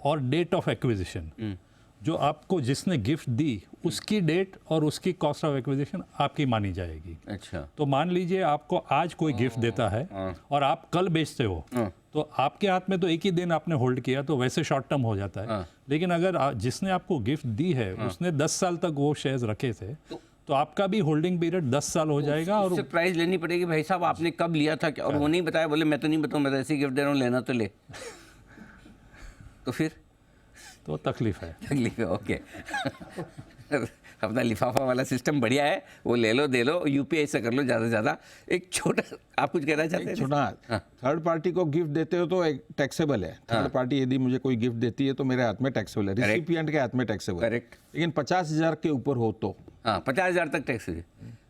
और डेट ऑफ एक्विजिशन, जो आपको जिसने गिफ्ट दी उसकी डेट और उसकी कॉस्ट ऑफ एक्विजिशन आपकी मानी जाएगी। अच्छा, तो मान लीजिए आपको आज कोई गिफ्ट देता है और आप कल बेचते हो, तो आपके हाथ में तो एक ही दिन आपने होल्ड किया तो वैसे शॉर्ट टर्म हो जाता है। लेकिन अगर जिसने आपको गिफ्ट दी है उसने 10 साल तक वो शेयर्स रखे थे, तो आपका भी होल्डिंग पीरियड 10 साल हो जाएगा। और उससे प्राइस लेनी पड़ेगी, भाई साहब आपने कब लिया था क्या? और वो नहीं बताया, बोले मैं तो नहीं बताऊँ, मैं तो ऐसी गिफ्ट दे रहा हूँ, लेना तो ले। तो फिर तो तकलीफ है। तकलीफ है, ओके। अपना लिफाफा वाला सिस्टम बढ़िया है, वो ले लो दे लो, यूपीआई से कर लो ज़्यादा से ज़्यादा। एक छोटा, आप कुछ कहना चाहते हैं? छोटा, थर्ड पार्टी को गिफ्ट देते हो तो टैक्सेबल है। थर्ड पार्टी यदि मुझे कोई गिफ्ट देती है तो मेरे हाथ में टैक्सेबल है, रिसिपिएंट के हाथ में टैक्सेबल। करेक्ट। लेकिन 50,000 के ऊपर हो तो, हाँ, 50,000 तक टैक्स है।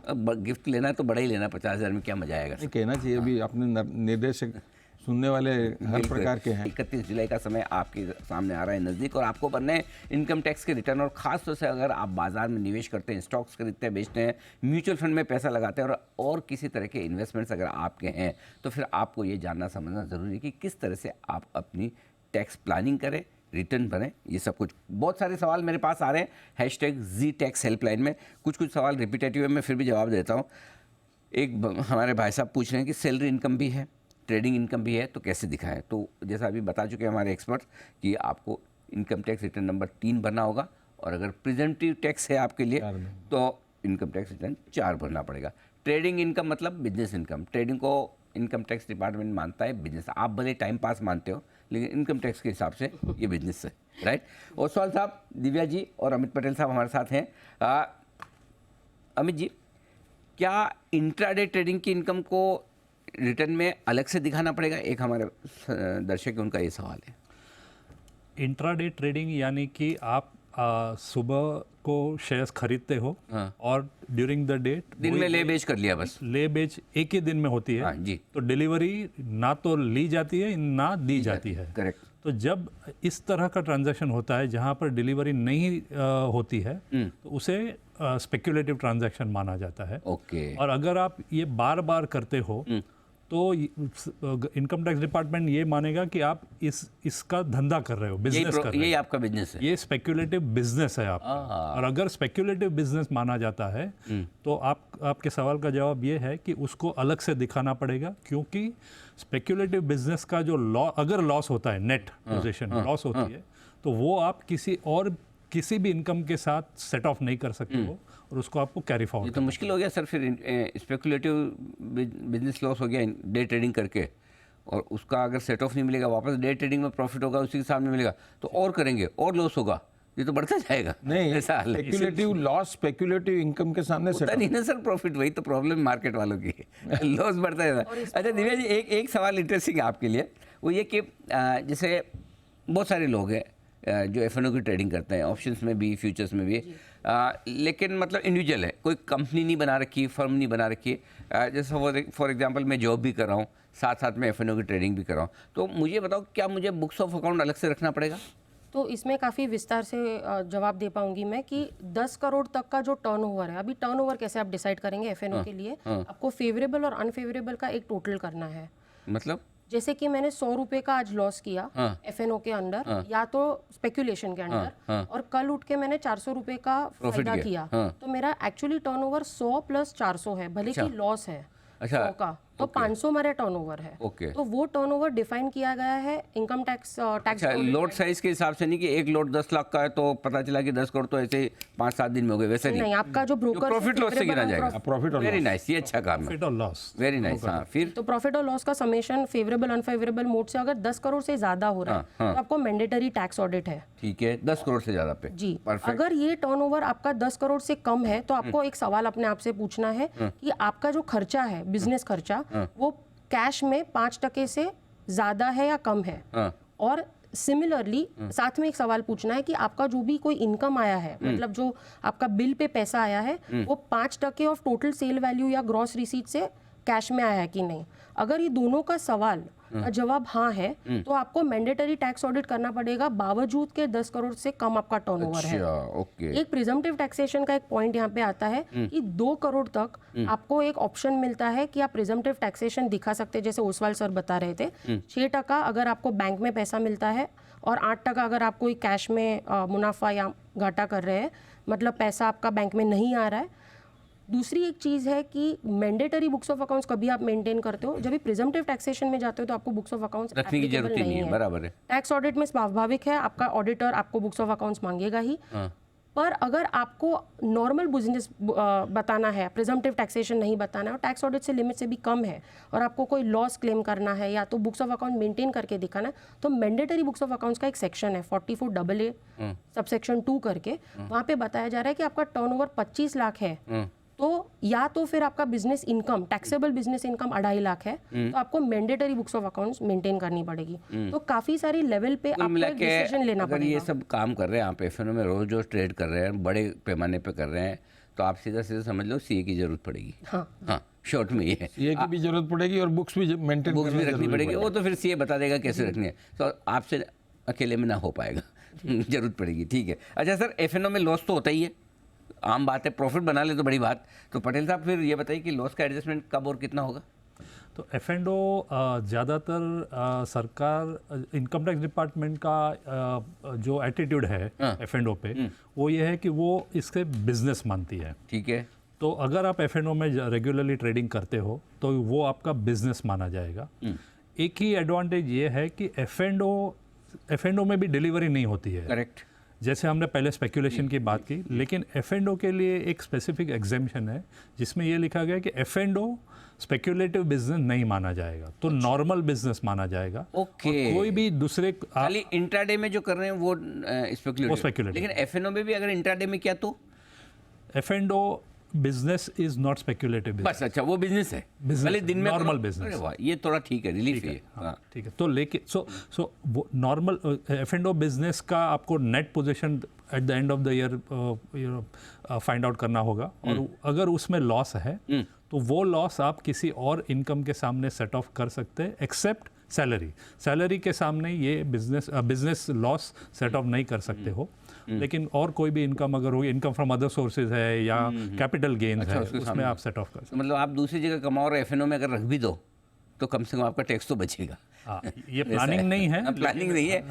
अब गिफ्ट लेना है तो बड़ा ही लेना, 50,000 में क्या मजा आएगा? नहीं कहना चाहिए। अभी आपने निर्देशक सुनने वाले हर प्रकार के हैं। 31 जुलाई का समय आपके सामने आ रहा है नज़दीक, और आपको बनने इनकम टैक्स के रिटर्न। और ख़ास तौर से अगर आप बाजार में निवेश करते हैं, स्टॉक्स खरीदते हैं, बेचते हैं, म्यूचुअल फंड में पैसा लगाते हैं और किसी तरह के इन्वेस्टमेंट्स अगर आपके हैं, तो फिर आपको ये जानना समझना ज़रूरी है कि किस तरह से आप अपनी टैक्स प्लानिंग करें, रिटर्न बने, ये सब कुछ। बहुत सारे सवाल मेरे पास आ रहे हैं #Z टैक्स हेल्पलाइन में। कुछ सवाल रिपीटेटिव है, मैं फिर भी जवाब देता हूँ। एक हमारे भाई साहब पूछ रहे हैं कि सैलरी इनकम भी है, ट्रेडिंग इनकम भी है, तो कैसे दिखाएं। तो जैसा अभी बता चुके हैं हमारे एक्सपर्ट्स कि आपको इनकम टैक्स रिटर्न नंबर 3 भरना होगा, और अगर प्रिजेंटिव टैक्स है आपके लिए तो इनकम टैक्स रिटर्न 4 भरना पड़ेगा। ट्रेडिंग इनकम मतलब बिजनेस इनकम। ट्रेडिंग को इनकम टैक्स डिपार्टमेंट मानता है बिजनेस। आप भले टाइम पास मानते हो, लेकिन इनकम टैक्स के हिसाब से ये बिजनेस है, राइट। ओसवाल साहब, दिव्या जी और अमित पटेल साहब हमारे साथ हैं। अमित जी, क्या इंट्राडे ट्रेडिंग की इनकम को रिटर्न में अलग से दिखाना पड़ेगा? एक हमारे दर्शक उनका ये सवाल है। इंट्राडे ट्रेडिंग यानी कि आप सुबह को शेयर्स खरीदते हो, हाँ। और ड्यूरिंग द डे दिन में ले बेच कर लिया बस। ले बेच एक ही दिन में होती है। हाँ जी, तो डिलीवरी ना तो ली जाती है ना दी जाती है। करेक्ट। तो जब इस तरह का ट्रांजैक्शन होता है जहां पर डिलीवरी नहीं होती है, तो उसे स्पेक्युलेटिव ट्रांजैक्शन माना जाता है। ओके। और अगर आप ये बार बार करते हो तो इनकम टैक्स डिपार्टमेंट ये मानेगा कि आप इसका धंधा कर रहे हो, बिजनेस कर रहे हो। यही आपका बिजनेस है। ये स्पेक्युलेटिव बिजनेस है आपका। और अगर स्पेक्युलेटिव बिजनेस माना जाता है तो आपके सवाल का जवाब ये है कि उसको अलग से दिखाना पड़ेगा, क्योंकि स्पेक्युलेटिव बिजनेस का जो अगर लॉस होता है, नेट पोजीशन लॉस होती है, तो वो आप किसी भी इनकम के साथ सेट ऑफ नहीं कर सकते हो, और उसको आपको कैरी ये फॉरवर्ड तो मुश्किल हो गया सर। फिर स्पेकुलेटिव बिजनेस लॉस हो गया डे ट्रेडिंग करके, और उसका अगर सेट ऑफ नहीं मिलेगा, वापस डे ट्रेडिंग में प्रॉफिट होगा, उसी के सामने मिलेगा तो और करेंगे और लॉस होगा, ये तो बढ़ता जाएगा। नहीं, ऐसा हाल है। स्पेक्युलेटिव लॉस स्पेक्युलेटिव इनकम के सामने होता नहीं ना सर प्रॉफिट, वही तो प्रॉब्लम मार्केट वालों की है। लॉस बढ़ता है। अच्छा दिव्या जी, एक सवाल इंटरेस्टिंग है आपके लिए, वो ये कि जैसे बहुत सारे लोग हैं जो एफ&ओ की ट्रेडिंग करते हैं, ऑप्शंस में भी, फ्यूचर्स में भी, लेकिन मतलब इंडिविजुअल है, कोई कंपनी नहीं बना रखी, फर्म नहीं बना रखी। जैसे फॉर एग्जांपल मैं जॉब भी कर रहा हूँ, साथ साथ में एफ&ओ की ट्रेडिंग भी कर रहा हूँ, तो मुझे बताओ क्या मुझे बुक्स ऑफ अकाउंट अलग से रखना पड़ेगा? तो इसमें काफ़ी विस्तार से जवाब दे पाऊंगी मैं कि 10 करोड़ तक का जो टर्नओवर है, अभी टर्नओवर कैसे आप डिसाइड करेंगे एफ&ओ के लिए, आपको फेवरेबल और अनफेवरेबल का एक टोटल करना है। मतलब जैसे कि मैंने 100 रुपए का आज लॉस किया एफ&ओ के अंदर, या तो स्पेक्यूलेशन के अंदर, और कल उठ के मैंने 400 रुपए का फायदा किया, तो मेरा एक्चुअली टर्नओवर 100 + 400 है, भले कि लॉस है 100 का, तो 500 मेरा टर्नओवर है। तो वो टर्नओवर डिफाइन किया गया है इनकम टैक्स लोट साइज के हिसाब से नहीं कि एक लोट 10 लाख का है तो पता चला कि 10 करोड़ तो ऐसे ही 5-7 दिन में हो गए, वैसे नहीं। आपका जो ब्रोकर प्रॉफिट लॉस से गिना जाएगा। प्रॉफिट और वेरी नाइस, ये अच्छा काम है। प्रॉफिट और लॉस, वेरी नाइस। हाँ, फिर तो प्रॉफिट और लॉस का समेशन फेवरेबल अनफेवरेबल मोड से अगर 10 करोड़ से ज्यादा हो रहा है तो आपको मैंडेटरी टैक्स ऑडिट है। ठीक है, 10 करोड़ से ज्यादा पे जी। अगर ये टर्नओवर आपका 10 करोड़ से कम है तो आपको एक सवाल अपने आप से पूछना है कि आपका जो खर्चा है, बिजनेस खर्चा, वो कैश में 5% से ज्यादा है या कम है। और सिमिलरली साथ में एक सवाल पूछना है कि आपका जो भी कोई इनकम आया है, मतलब जो आपका बिल पे पैसा आया है, वो 5% ऑफ टोटल सेल वैल्यू या ग्रॉस रिसीट से कैश में आया है कि नहीं। अगर ये दोनों का सवाल का जवाब हाँ है तो आपको मैंडेटरी टैक्स ऑडिट करना पड़ेगा, बावजूद के 10 करोड़ से कम आपका टर्नओवर है। ओके। एक प्रिजम्पटिव टैक्सेशन का एक पॉइंट यहाँ पे आता है कि 2 करोड़ तक आपको एक ऑप्शन मिलता है कि आप प्रिजम्पटिव टैक्सेशन दिखा सकते हैं, जैसे ओसवाल सर बता रहे थे। 6% अगर आपको बैंक में पैसा मिलता है, और 8% अगर आप कोई कैश में मुनाफा या घाटा कर रहे हैं, मतलब पैसा आपका बैंक में नहीं आ रहा है। दूसरी एक चीज़ है कि मैंडेटरी बुक्स ऑफ अकाउंट्स कभी आप मेंटेन करते हो, जब भी प्रिजम्पटिव टैक्सेशन में जाते हो तो आपको बुक्स ऑफ अकाउंट्स रखने की जरूरत नहीं है। बराबर है। टैक्स ऑडिट में स्वाभाविक है, आपका ऑडिटर आपको बुक्स ऑफ अकाउंट्स मांगेगा ही। पर अगर आपको नॉर्मल बिजनेस बताना है, प्रिजम्पटिव टैक्सेशन नहीं बताना है, और टैक्स ऑडिट से लिमिट से भी कम है, और आपको कोई लॉस क्लेम करना है या तो बुक्स ऑफ अकाउंट मेंटेन करके दिखाना है, तो मैंडेटरी बुक्स ऑफ अकाउंट्स का एक सेक्शन है 44AA सबसेक्शन 2 करके, वहाँ पे बताया जा रहा है कि आपका टर्नओवर 25 लाख है तो या तो फिर आपका business income, taxable business income 2.5 lakh है, तो आपको mandatory books of accounts maintain करनी पड़ेगी। तो काफी सारी लेवल पे आपको एक डिसीजन लेना अगर पड़ेगा। ये सब काम कर रहे हैं आप एफ&ओ में, रोज ट्रेड कर रहे हैं, बड़े पैमाने पे कर रहे हैं, तो आप सीधा सीधा समझ लो सीए की जरूरत पड़ेगी। हाँ हाँ, शॉर्ट में ये है। सीए की भी जरूरत पड़ेगी और बुक्स भी मेंटेन बुक्स भी रखनी पड़ेगी, वो तो फिर सीए बता देगा कैसे रखनी है, तो आपसे अकेले में ना हो पाएगा। जरूरत पड़ेगी, ठीक है। अच्छा सर, एफएनओ में लॉस तो होता ही है, आम बात है, प्रॉफिट बना ले तो बड़ी बात। तो पटेल साहब फिर ये बताइए कि लॉस का एडजस्टमेंट कब और कितना होगा? तो एफ&ओ ज़्यादातर सरकार इनकम टैक्स डिपार्टमेंट का जो एटीट्यूड है एफ&ओ पे, वो ये है कि वो इसके बिजनेस मानती है। ठीक है। तो अगर आप एफ&ओ में रेगुलरली ट्रेडिंग करते हो तो वो आपका बिजनेस माना जाएगा। एक ही एडवांटेज ये है कि एफ&ओ में भी डिलीवरी नहीं होती है। करेक्ट। जैसे हमने पहले स्पेकुलेशन की बात की, लेकिन एफ&ओ के लिए एक स्पेसिफिक एग्जेम्पशन है जिसमें ये लिखा गया है कि एफ&ओ स्पेक्युलेटिव बिजनेस नहीं माना जाएगा, तो नॉर्मल बिजनेस माना जाएगा। ओके। और कोई भी दूसरे खाली इंट्राडे में जो कर रहे हैं वो स्पेक्युलेटिव, लेकिन एफएनओ में भी अगर इंट्राडे में किया तो एफ&ओ business is not speculative business. बस, अच्छा वो बिजनेस है, भले दिन में नॉर्मल करो। बिजनेस। अरे वाह, ये थोड़ा ठीक है, रिलीफ है। हाँ, ठीक है। तो लेकिन सो वो नॉर्मल एफ&ओ बिजनेस का आपको net position at the end of the year find out करना होगा, और अगर उसमें लॉस है तो वो लॉस आप किसी और इनकम के सामने सेट ऑफ कर सकते हैं, एक्सेप्ट सैलरी के सामने ये बिजनेस लॉस सेट ऑफ नहीं कर सकते हो। लेकिन और कोई भी इनकम अगर हो, इनकम फ्रॉम अदर सोर्सेज है या कैपिटल गेन्स है, उसमें आप सेट ऑफ कर सकते तो मतलब आप दूसरी जगह कमाओ और एफएनओ में अगर रख भी दो तो कम से कम आपका टैक्स तो बचेगा। हाँ, ये प्लानिंग नहीं है, प्लानिंग नहीं है,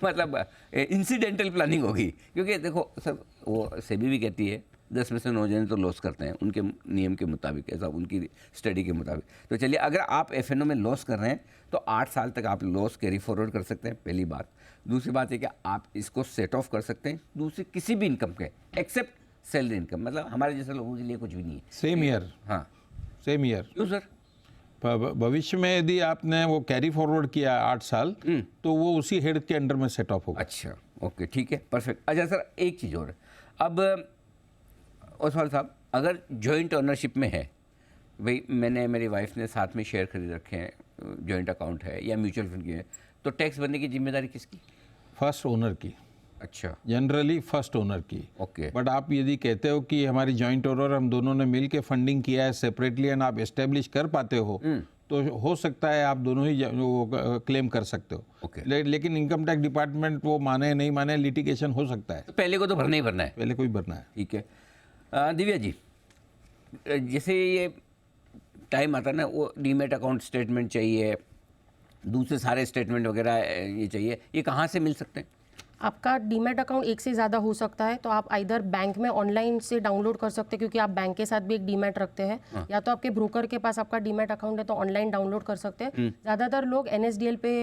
मतलब इंसिडेंटल प्लानिंग होगी। क्योंकि देखो सर, वो सेबी भी कहती है 10 में से 9 जने तो लॉस करते हैं उनके नियम के मुताबिक, ऐसा उनकी स्टडी के मुताबिक। तो चलिए, अगर आप एफएनओ में लॉस कर रहे हैं तो 8 साल तक आप लॉस कैरी फॉरवर्ड कर सकते हैं, पहली बात। दूसरी बात है कि आप इसको सेट ऑफ कर सकते हैं दूसरी किसी भी इनकम के, एक्सेप्ट सैलरी इनकम। मतलब हमारे जैसे लोगों के लिए कुछ भी नहीं है। Same year. हाँ, सेम ईयर। क्यों सर? भविष्य में यदि आपने वो कैरी फॉरवर्ड किया 8 साल, तो वो उसी हेड के अंडर में सेट ऑफ होगा। अच्छा, ओके, ठीक है, परफेक्ट। अच्छा सर, एक चीज़ और है। अब ओसवाल साहब, अगर जॉइंट ओनरशिप में है, भाई मैंने, मेरी वाइफ ने साथ में शेयर खरीद रखे हैं, जॉइंट अकाउंट है या म्यूचुअल फंड की है, तो टैक्स भरने की जिम्मेदारी किसकी? फर्स्ट ओनर की। अच्छा, जनरली फर्स्ट ओनर की। ओके। बट आप यदि कहते हो कि हमारी जॉइंट ओनर, हम दोनों ने मिल के फंडिंग किया है सेपरेटली, एंड आप एस्टेब्लिश कर पाते हो, तो हो सकता है आप दोनों ही क्लेम कर सकते हो। ओके। लेकिन इनकम टैक्स डिपार्टमेंट वो माने नहीं माने, लिटिगेशन हो सकता है। तो पहले को तो भरना ही भरना है। पहले कोई भरना है। ठीक है। दिव्या जी, जैसे ये टाइम आता है ना, वो डीमेट अकाउंट स्टेटमेंट चाहिए, दूसरे सारे स्टेटमेंट वगैरह ये चाहिए, ये कहाँ से मिल सकते हैं? आपका डीमैट अकाउंट एक से ज़्यादा हो सकता है, तो आप आइदर बैंक में ऑनलाइन से डाउनलोड कर सकते हैं, क्योंकि आप बैंक के साथ भी एक डीमैट रखते हैं, या तो आपके ब्रोकर के पास आपका डीमैट अकाउंट है तो ऑनलाइन डाउनलोड कर सकते हैं। ज़्यादातर लोग एनएसडीएल पे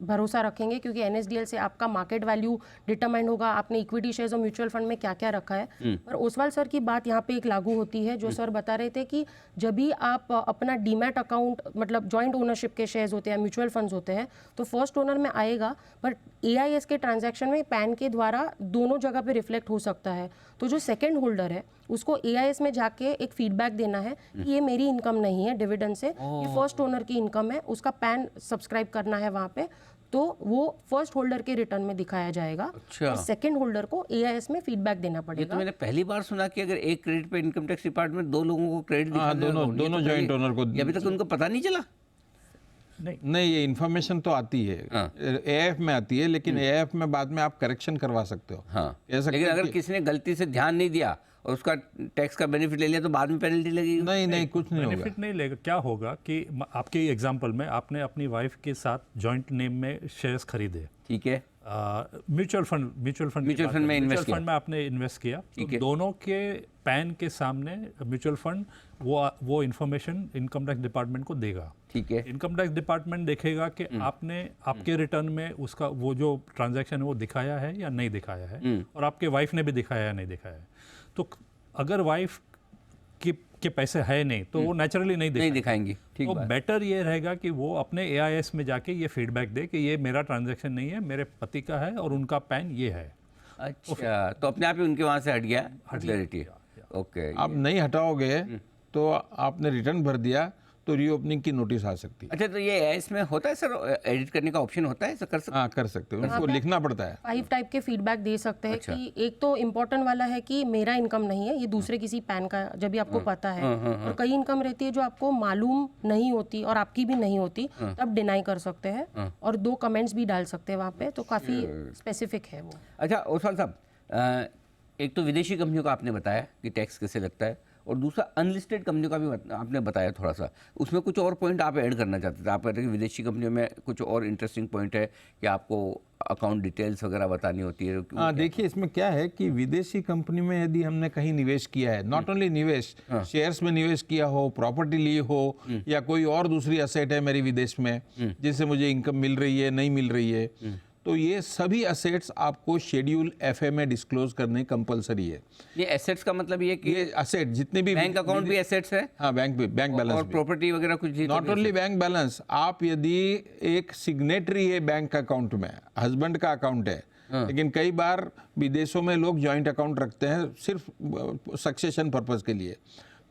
भरोसा रखेंगे, क्योंकि एनएसडीएल से आपका मार्केट वैल्यू डिटरमाइन होगा, आपने इक्विटी शेयर्स और म्यूचुअल फंड में क्या क्या रखा है। पर ओसवाल सर की बात यहाँ पे एक लागू होती है, जो सर बता रहे थे कि जब भी आप अपना डीमैट अकाउंट, मतलब जॉइंट ओनरशिप के शेयर्स होते हैं, म्यूचुअल फंड्स होते हैं, तो फर्स्ट ओनर में आएगा, बट एआईएस के ट्रांजैक्शन में पैन के द्वारा दोनों जगह पे रिफ्लेक्ट हो सकता है। तो जो सेकंड होल्डर है उसको एआईएस में जाके एक फीडबैक देना है कि ये मेरी इनकम नहीं है डिविडेंड से, ये फर्स्ट ओनर की इनकम है, उसका पैन सब्सक्राइब करना है वहाँ पे, तो वो फर्स्ट होल्डर के रिटर्न में दिखाया जाएगा। अच्छा। और सेकंड होल्डर को एआईएस में फीडबैक देना ये तो पड़ेगा। मैंने पहली बार सुना कि अगर एक क्रेडिट पे इनकम टैक्स डिपार्टमेंट 2 लोगों को क्रेडिट हाँ, दिखाने लगा। दोनों ये तो जॉइंट ओनर को। ये अभी तक उनको पता नहीं चला। नहीं, ये इन्फॉर्मेशन तो आती है, एएफ में आती है, लेकिन एएफ में बाद में आप करेक्शन करवा सकते हो। हाँ, कह सकते लेकिन हो अगर कि- किसी ने गलती से ध्यान नहीं दिया और उसका टैक्स का बेनिफिट ले लिया तो बाद में पेनल्टी लगेगी? नहीं, कुछ नहीं होगा। बेनिफिट नहीं लेगा। क्या होगा कि आपके एग्जांपल में आपने अपनी वाइफ के साथ जॉइंट नेम में शेयर्स खरीदे, ठीक है। म्यूचुअल फंड में आपने इन्वेस्ट किया, तो दोनों के पैन के सामने म्यूचुअल फंड वो इन्फॉर्मेशन इनकम टैक्स डिपार्टमेंट को देगा। ठीक है। इनकम टैक्स डिपार्टमेंट देखेगा कि आपने आपके रिटर्न में उसका वो जो ट्रांजैक्शन है वो दिखाया है या नहीं दिखाया है, और आपके वाइफ ने भी दिखाया या नहीं दिखाया है। तो अगर वाइफ के पैसे है नहीं तो वो नेचुरली नहीं दिखाएंगी। ठीक तो बात। बेटर ये रहेगा कि वो अपने एआईएस में जाके ये फीडबैक दे कि ये मेरा ट्रांजैक्शन नहीं है, मेरे पति का है और उनका पैन ये है। अच्छा, तो अपने आप ही उनके वहाँ से हट गया क्लैरिटी। ओके। आप नहीं हटाओगे तो आपने रिटर्न भर दिया तो रीओपनिंग की नोटिस आ सकती है। अच्छा, तो ये इसमें होता है सर, एडिट करने का ऑप्शन होता है, ऐसा कर सकते? हाँ, कर सकते हैं, उसको लिखना पड़ता है। 5 टाइप के फीडबैक दे सकते हैं अच्छा। कि एक तो इम्पोर्टेंट वाला है कि मेरा इनकम नहीं है, ये दूसरे किसी पैन का, जब भी आपको पता है। और कई इनकम रहती है जो आपको मालूम नहीं होती और आपकी भी नहीं होती, तब डिनाई कर सकते हैं और 2 कमेंट्स भी डाल सकते हैं वहाँ पे, तो काफ़ी स्पेसिफिक है वो। अच्छा ओसवाल साहब, एक तो विदेशी कंपनियों का आपने बताया कि टैक्स कैसे लगता है, और दूसरा अनलिस्टेड कंपनियों का भी आपने बताया थोड़ा सा। उसमें कुछ और पॉइंट आप ऐड करना चाहते थे? आप कहते हैं कि विदेशी कंपनियों में कुछ और इंटरेस्टिंग पॉइंट है कि आपको अकाउंट डिटेल्स वगैरह बतानी होती है। हाँ, देखिए इसमें क्या है कि विदेशी कंपनी में यदि हमने कहीं निवेश किया है, नॉट ओनली निवेश, शेयर्स में निवेश किया हो, प्रॉपर्टी ली हो, या कोई और दूसरी असेट है मेरी विदेश में जिससे मुझे इनकम मिल रही है, नहीं मिल रही है, तो ये सभी असेट्स आपको शेड्यूल एफए में डिस्क्लोज करने कंपलसरी है। ये एसेट्स का मतलब ये कि ये असेट जितने भी बैंक अकाउंट भी एसेट्स है? हाँ, बैंक बैलेंस और प्रॉपर्टी वगैरह कुछ? नॉट ओनली बैंक बैलेंस, आप यदि एक सिग्नेटरी है बैंक अकाउंट में, हस्बैंड का अकाउंट है, लेकिन कई बार विदेशों में लोग जॉइंट अकाउंट रखते हैं सिर्फ सक्सेशन पर्पस के लिए,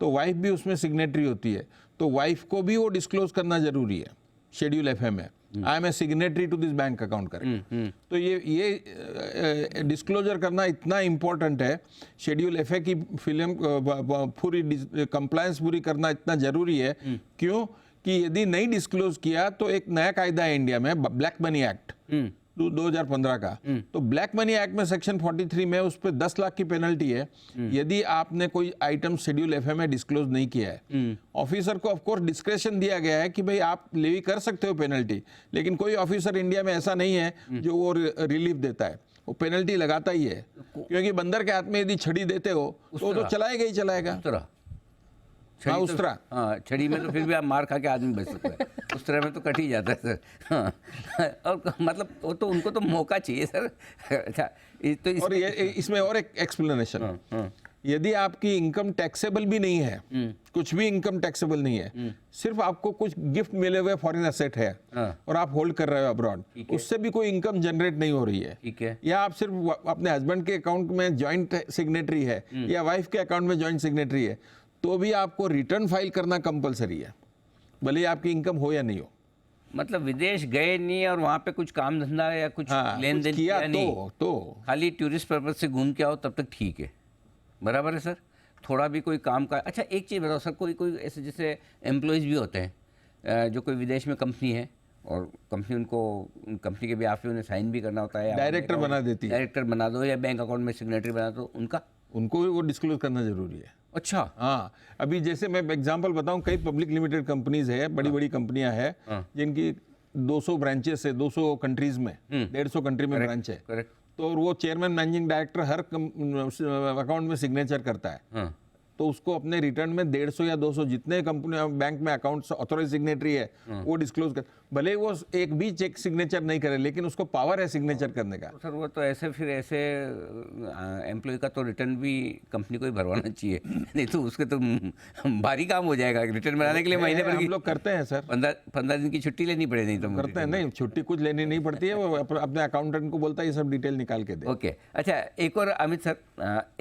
तो वाइफ भी उसमें सिग्नेटरी होती है, तो वाइफ को भी वो डिस्क्लोज करना जरूरी है शेड्यूल एफए में। I am a signatory to this bank account correct. तो ये डिस्क्लोजर करना इतना इम्पोर्टेंट है, शेड्यूल एफए की पूरी कंप्लायंस पूरी करना इतना जरूरी है। क्यों कि यदि नहीं डिस्क्लोज किया तो एक नया कायदा है इंडिया में, ब्लैक मनी एक्ट 2015 का, तो ब्लैक मनी एक्ट में सेक्शन 43 में उस पर 10 लाख की पेनल्टी है यदि आपने कोई आइटम शेड्यूल एफए में डिस्क्लोज नहीं किया है। ऑफिसर को ऑफ कोर्स डिस्क्रेशन दिया गया है कि भाई आप लेवी कर सकते हो पेनल्टी, लेकिन कोई ऑफिसर इंडिया में ऐसा नहीं है जो वो रिलीफ देता है, वो पेनल्टी लगाता ही है, क्योंकि बंदर के हाथ में यदि छड़ी देते हो तो चलाएगा ही चलाएगा। हाँ, उस तरह। हाँ, छड़ी में तो फिर भी आप मार खा के आदमी बच सकता है, उस तरह में तो कट ही जाता है सर। हाँ, और मतलब वो तो उनको तो मौका चाहिए सर। अच्छा, तो और ये इसमें और एक एक्सप्लेनेशन, यदि आपकी इनकम टैक्सेबल भी नहीं है, कुछ भी इनकम टैक्सेबल नहीं है, सिर्फ आपको कुछ गिफ्ट मिले हुए फॉरेन एसेट है और आप होल्ड कर रहे हो अब्रॉड, उससे भी कोई इनकम जनरेट नहीं हो रही है, ठीक है, या आप सिर्फ अपने हस्बैंड के अकाउंट में जॉइंट सिग्नेटरी है या वाइफ के अकाउंट में जॉइंट सिग्नेटरी है, तो भी आपको रिटर्न फाइल करना कंपलसरी है, भले ही आपकी इनकम हो या नहीं हो। मतलब विदेश गए नहीं और वहाँ पे कुछ काम धंधा या कुछ लेन देन किया नहीं, तो खाली टूरिस्ट पर्पज से घूम के आओ तब तक ठीक है, बराबर है सर। थोड़ा भी कोई काम का, अच्छा एक चीज़ बताओ सर, कोई ऐसे जैसे एम्प्लॉयज़ भी होते हैं जो कोई विदेश में कंपनी है और कंपनी उनको कंपनी के ब्याह पे उन्हें साइन भी करना होता है, डायरेक्टर बना देती है, डायरेक्टर बना दो या बैंक अकाउंट में सिग्नेटरी बना दो, उनको वो डिस्क्लोज करना जरूरी है। अच्छा, हाँ, अभी जैसे मैं एग्जांपल बताऊं, कई पब्लिक लिमिटेड कंपनीज है, बड़ी बड़ी कंपनियां हैं जिनकी 200 ब्रांचेस है, 200 कंट्रीज में, 150 कंट्री में ब्रांच है, करेक्ट, तो वो चेयरमैन मैनेजिंग डायरेक्टर हर अकाउंट में सिग्नेचर करता है, तो उसको अपने रिटर्न में 150 या 200 जितने कंपनी बैंक में अकाउंट ऑथोराइज सिग्नेटरी है वो डिस्क्लोज कर, भले वो एक भी चेक सिग्नेचर नहीं करे, लेकिन उसको पावर है सिग्नेचर करने का। तो सर वो तो ऐसे फिर ऐसे एम्प्लॉय का तो रिटर्न भी कंपनी को ही भरवाना चाहिए, नहीं तो उसके तो भारी काम हो जाएगा रिटर्न बनाने के लिए। महीने भर हम लोग करते हैं सर, 15 दिन की छुट्टी लेनी पड़े, नहीं तो करते हैं। नहीं, छुट्टी कुछ लेनी नहीं पड़ती है, वो अपने अकाउंटेंट को बोलता है ये सब डिटेल निकाल के दे। ओके, अच्छा एक और अमित सर,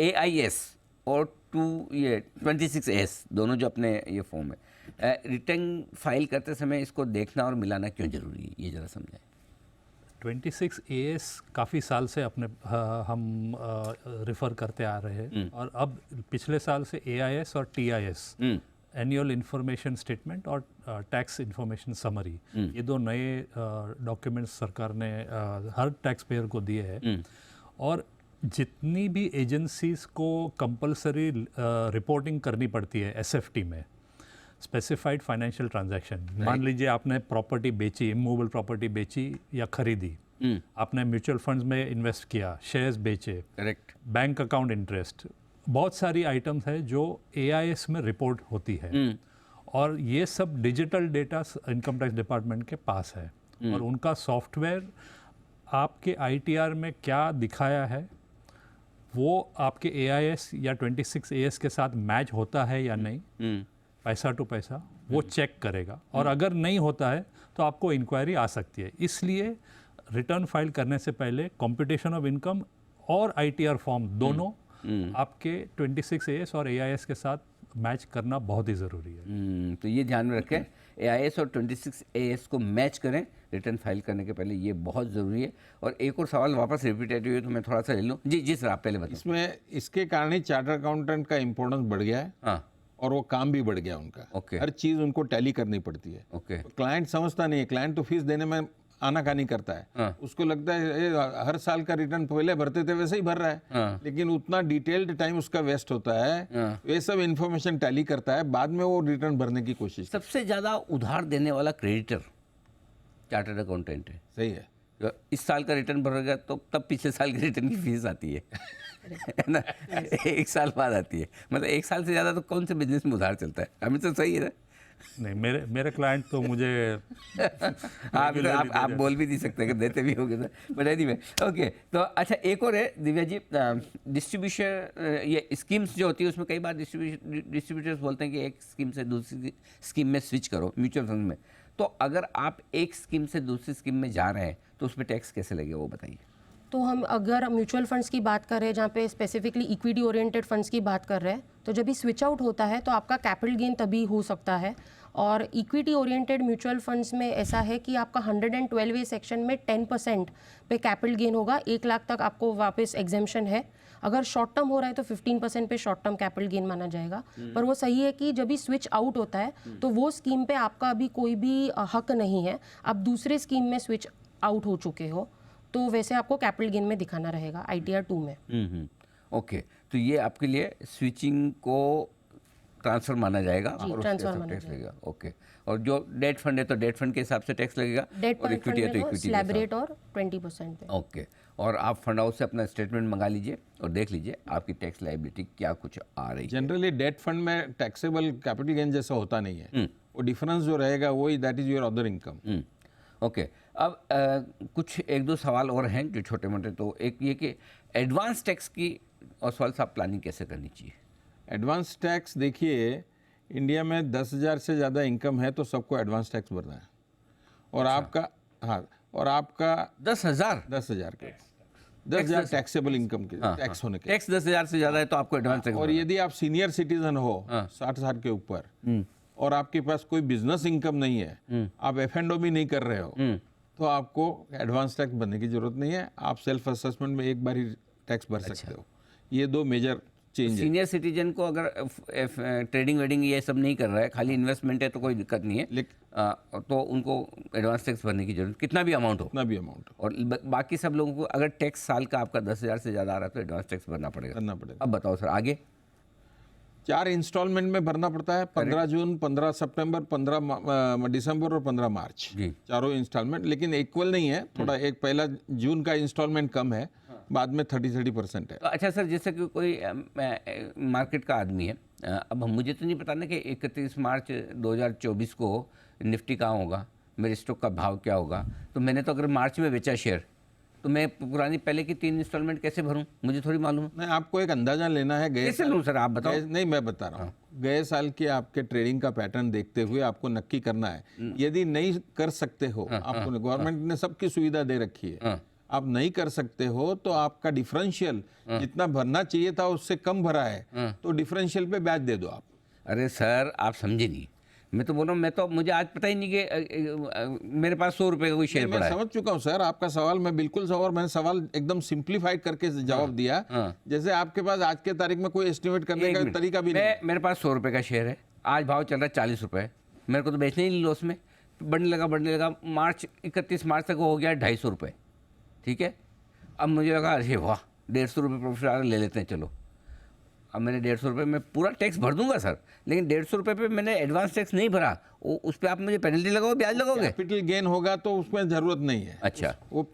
AIS और 26S दोनों जो अपने ये फॉर्म है, रिटर्न फाइल करते समय इसको देखना और मिलाना क्यों जरूरी है, ये जरा समझाएं। 26AS काफ़ी साल से अपने हम रिफ़र करते आ रहे हैं, और अब पिछले साल से AIS और TIS, एनुअल इंफॉर्मेशन स्टेटमेंट और टैक्स इंफॉर्मेशन समरी, ये दो नए डॉक्यूमेंट्स सरकार ने हर टैक्स पेयर को दिए हैं। और जितनी भी एजेंसीज को कंपलसरी रिपोर्टिंग करनी पड़ती है SFT में, स्पेसिफाइड फाइनेंशियल ट्रांजैक्शन, मान लीजिए आपने प्रॉपर्टी बेची, इमूवेबल प्रॉपर्टी बेची या खरीदी, आपने म्यूचुअल फंड्स में इन्वेस्ट किया, शेयर्स बेचे, करेक्ट, बैंक अकाउंट इंटरेस्ट, बहुत सारी आइटम्स है जो AIS में रिपोर्ट होती है, और ये सब digital data income tax department के पास है, और उनका सॉफ्टवेयर आपके ITR में क्या दिखाया है वो आपके AIS या 26AS के साथ मैच होता है या नहीं, पैसा टू पैसा वो चेक करेगा, और अगर नहीं होता है तो आपको इंक्वायरी आ सकती है। इसलिए रिटर्न फाइल करने से पहले कंप्यूटेशन ऑफ इनकम और ITR फॉर्म दोनों आपके 26AS और AIS के साथ मैच करना बहुत ही ज़रूरी है। तो ये ध्यान में रखें, AIS और 26AS को मैच करें रिटर्न फाइल करने के पहले, ये बहुत ज़रूरी है। और एक और सवाल वापस रिपीटेटिव है तो मैं थोड़ा सा ले लूँ। जी जी सर, आप पहले बताइए। इसमें इसके कारण ही चार्टर अकाउंटेंट का इम्पोर्टेंस बढ़ गया है हाँ, और वो काम भी बढ़ गया उनका। ओके। हर चीज़ उनको टैली करनी पड़ती है। ओके। तो क्लाइंट समझता नहीं है, क्लाइंट तो फीस देने में आनाकानी करता है। हाँ। उसको लगता है ये हर साल का रिटर्न पहले भरते थे वैसे ही भर रहा है। हाँ। लेकिन उतना डिटेल्ड टाइम उसका वेस्ट होता है। हाँ। ये सब इन्फॉर्मेशन टैली करता है, बाद में वो रिटर्न भरने की कोशिश। सबसे ज़्यादा उधार देने वाला क्रेडिटर चार्टर्ड अकाउंटेंट है। सही है। तो इस साल का रिटर्न भरेगा तो तब पिछले साल के रिटर्न की फीस आती है है ना, एक साल बाद आती है। मतलब एक साल से ज़्यादा तो कौन से बिजनेस में उधार चलता है? हमें तो सही है ना। नहीं, मेरे क्लाइंट तो मुझे आप बोल भी नहीं सकते कि देते भी होंगे तो, बट एनीवे ओके। तो अच्छा, एक और है दिव्या जी, डिस्ट्रीब्यूशन ये स्कीम्स जो होती है उसमें कई बार डिस्ट्रीब्यूटर्स बोलते हैं कि एक स्कीम से दूसरी स्कीम में स्विच करो म्यूचुअल फंड में। तो अगर आप एक स्कीम से दूसरी स्कीम में जा रहे हैं तो उसमें टैक्स कैसे लगेगा वो बताइए। तो हम अगर म्यूचुअल फंड्स की बात कर रहे हैं, जहाँ पे स्पेसिफिकली इक्विटी ओरिएंटेड फंड्स की बात कर रहे हैं, तो जब भी स्विच आउट होता है तो आपका कैपिटल गेन तभी हो सकता है। और इक्विटी ओरिएंटेड म्यूचुअल फंड्स में ऐसा है कि आपका 112वें सेक्शन में 10% पे कैपिटल गेन होगा, 1 लाख तक आपको वापस एग्जेम्पशन है। अगर शॉर्ट टर्म हो रहा है तो 15% पे शॉर्ट टर्म कैपिटल गेन माना जाएगा। पर वो सही है कि जब भी स्विच आउट होता है तो वो स्कीम पे आपका अभी कोई भी हक नहीं है। आप दूसरे स्कीम में स्विच आउट हो चुके हो तो वैसे आपको कैपिटल गेन में दिखाना रहेगा ITR 2 में। ओके, तो ये आपके लिए स्विचिंग को ट्रांसफर माना जाएगा और ट्रांसफर माना टैक्स लगेगा। ओके, और जो डेट फंड है तो डेट फंड के हिसाब से टैक्स लगेगा, डेट और इक्विटी है तो इक्विटी स्लैब रेट और 20% पे। ओके। और आप फंड हाउस से अपना स्टेटमेंट मंगा लीजिए और देख लीजिए आपकी टैक्स लायबिलिटी क्या कुछ आ रही है। जनरली डेट फंड में टैक्सेबल कैपिटल गेन जैसा होता नहीं है। वो डिफरेंस जो रहेगा वही that is your other income. Okay, अब कुछ एक दो सवाल और हैं जो छोटे मोटे। तो एक ये कि एडवांस टैक्स की और सवाल साहब प्लानिंग कैसे करनी चाहिए? एडवांस टैक्स देखिए, इंडिया में 10,000 से ज़्यादा इनकम है तो सबको एडवांस टैक्स भरना है। और आपका, हाँ, और आपका 10,000 के 10,000 टैक्सेबल इनकम के टैक्स होने के। टैक्स 10,000 से ज़्यादा है तो आपको एडवांस टैक्स। और यदि आप सीनियर सिटीजन हो 60 साल के ऊपर और आपके पास कोई बिजनेस इनकम नहीं है, आप F&O भी नहीं कर रहे हो, तो आपको एडवांस टैक्स भरने की जरूरत नहीं है। आप सेल्फ असेसमेंट में एक बार ही टैक्स भर सकते हो। ये दो मेजर चेंज है। सीनियर सिटीजन को अगर ट्रेडिंग वेडिंग ये सब नहीं कर रहा है, खाली इन्वेस्टमेंट है तो कोई दिक्कत नहीं है, तो उनको एडवांस टैक्स भरने की जरूरत, कितना भी अमाउंट हो। और बाकी सब लोगों को अगर टैक्स साल का आपका 10,000 से ज़्यादा आ रहा है तो एडवांस टैक्स भरना पड़ेगा। अब बताओ सर आगे। 4 इंस्टॉलमेंट में भरना पड़ता है, 15 जून, 15 सितंबर, 15 दिसंबर और 15 मार्च, चारों इंस्टॉलमेंट। लेकिन इक्वल नहीं है, थोड़ा एक पहला जून का इंस्टॉलमेंट कम है, बाद में 30% है। तो अच्छा सर, जैसे कि कोई मार्केट का आदमी है, अब मुझे तो नहीं पता ना कि 31 मार्च 2024 को निफ्टी कहाँ होगा, मेरे स्टॉक का भाव क्या होगा। तो मैंने तो अगर मार्च में बेचा शेयर तो मैं पुरानी पहले की 3 इंस्टॉलमेंट कैसे भरूं, मुझे थोड़ी मालूम है। नहीं, आपको एक अंदाजा लेना है। कैसे लूं सर, आप बताओ। नहीं, मैं बता रहा हूँ। गए साल के आपके ट्रेडिंग का पैटर्न देखते हुए आपको नक्की करना है। यदि नहीं कर सकते हो, आपको गवर्नमेंट ने सबकी सुविधा दे रखी है, आप नहीं कर सकते हो तो आपका डिफरेंशियल जितना भरना चाहिए था उससे कम भरा है तो डिफरेंशियल पे ब्याज दे दो आप। अरे सर आप समझे नहीं, मैं तो बोल रहा हूँ, मुझे आज पता ही नहीं कि मेरे पास 100 रुपये का कोई शेयर पड़ा है। मैं समझ चुका हूँ सर आपका सवाल, मैं बिल्कुल मैंने सवाल एकदम सिंप्लीफाइड करके जवाब दिया। जैसे आपके पास आज के तारीख में कोई एस्टिमेट करने का तरीका भी नहीं। मेरे पास 100 रुपये का शेयर है, आज भाव चल रहा है 40 रुपये, मेरे को तो बेचने ही नहीं लॉस में, बढ़ने लगा। मार्च 31 मार्च तक हो गया 250 रुपये, ठीक है। अब मुझे लगा अरे वाह 150 रुपये प्रॉफिट आ रहा, ले लेते हैं चलो। अब मैंने 150 रुपये में पूरा टैक्स भर दूंगा सर, लेकिन 150 रुपये पे मैंने एडवांस टैक्स नहीं भरा, उस पर आप मुझे पेनल्टी लगाओगे, ब्याज लगाओगे? कैपिटल गेन होगा तो उसमें जरूरत नहीं है। अच्छा, वो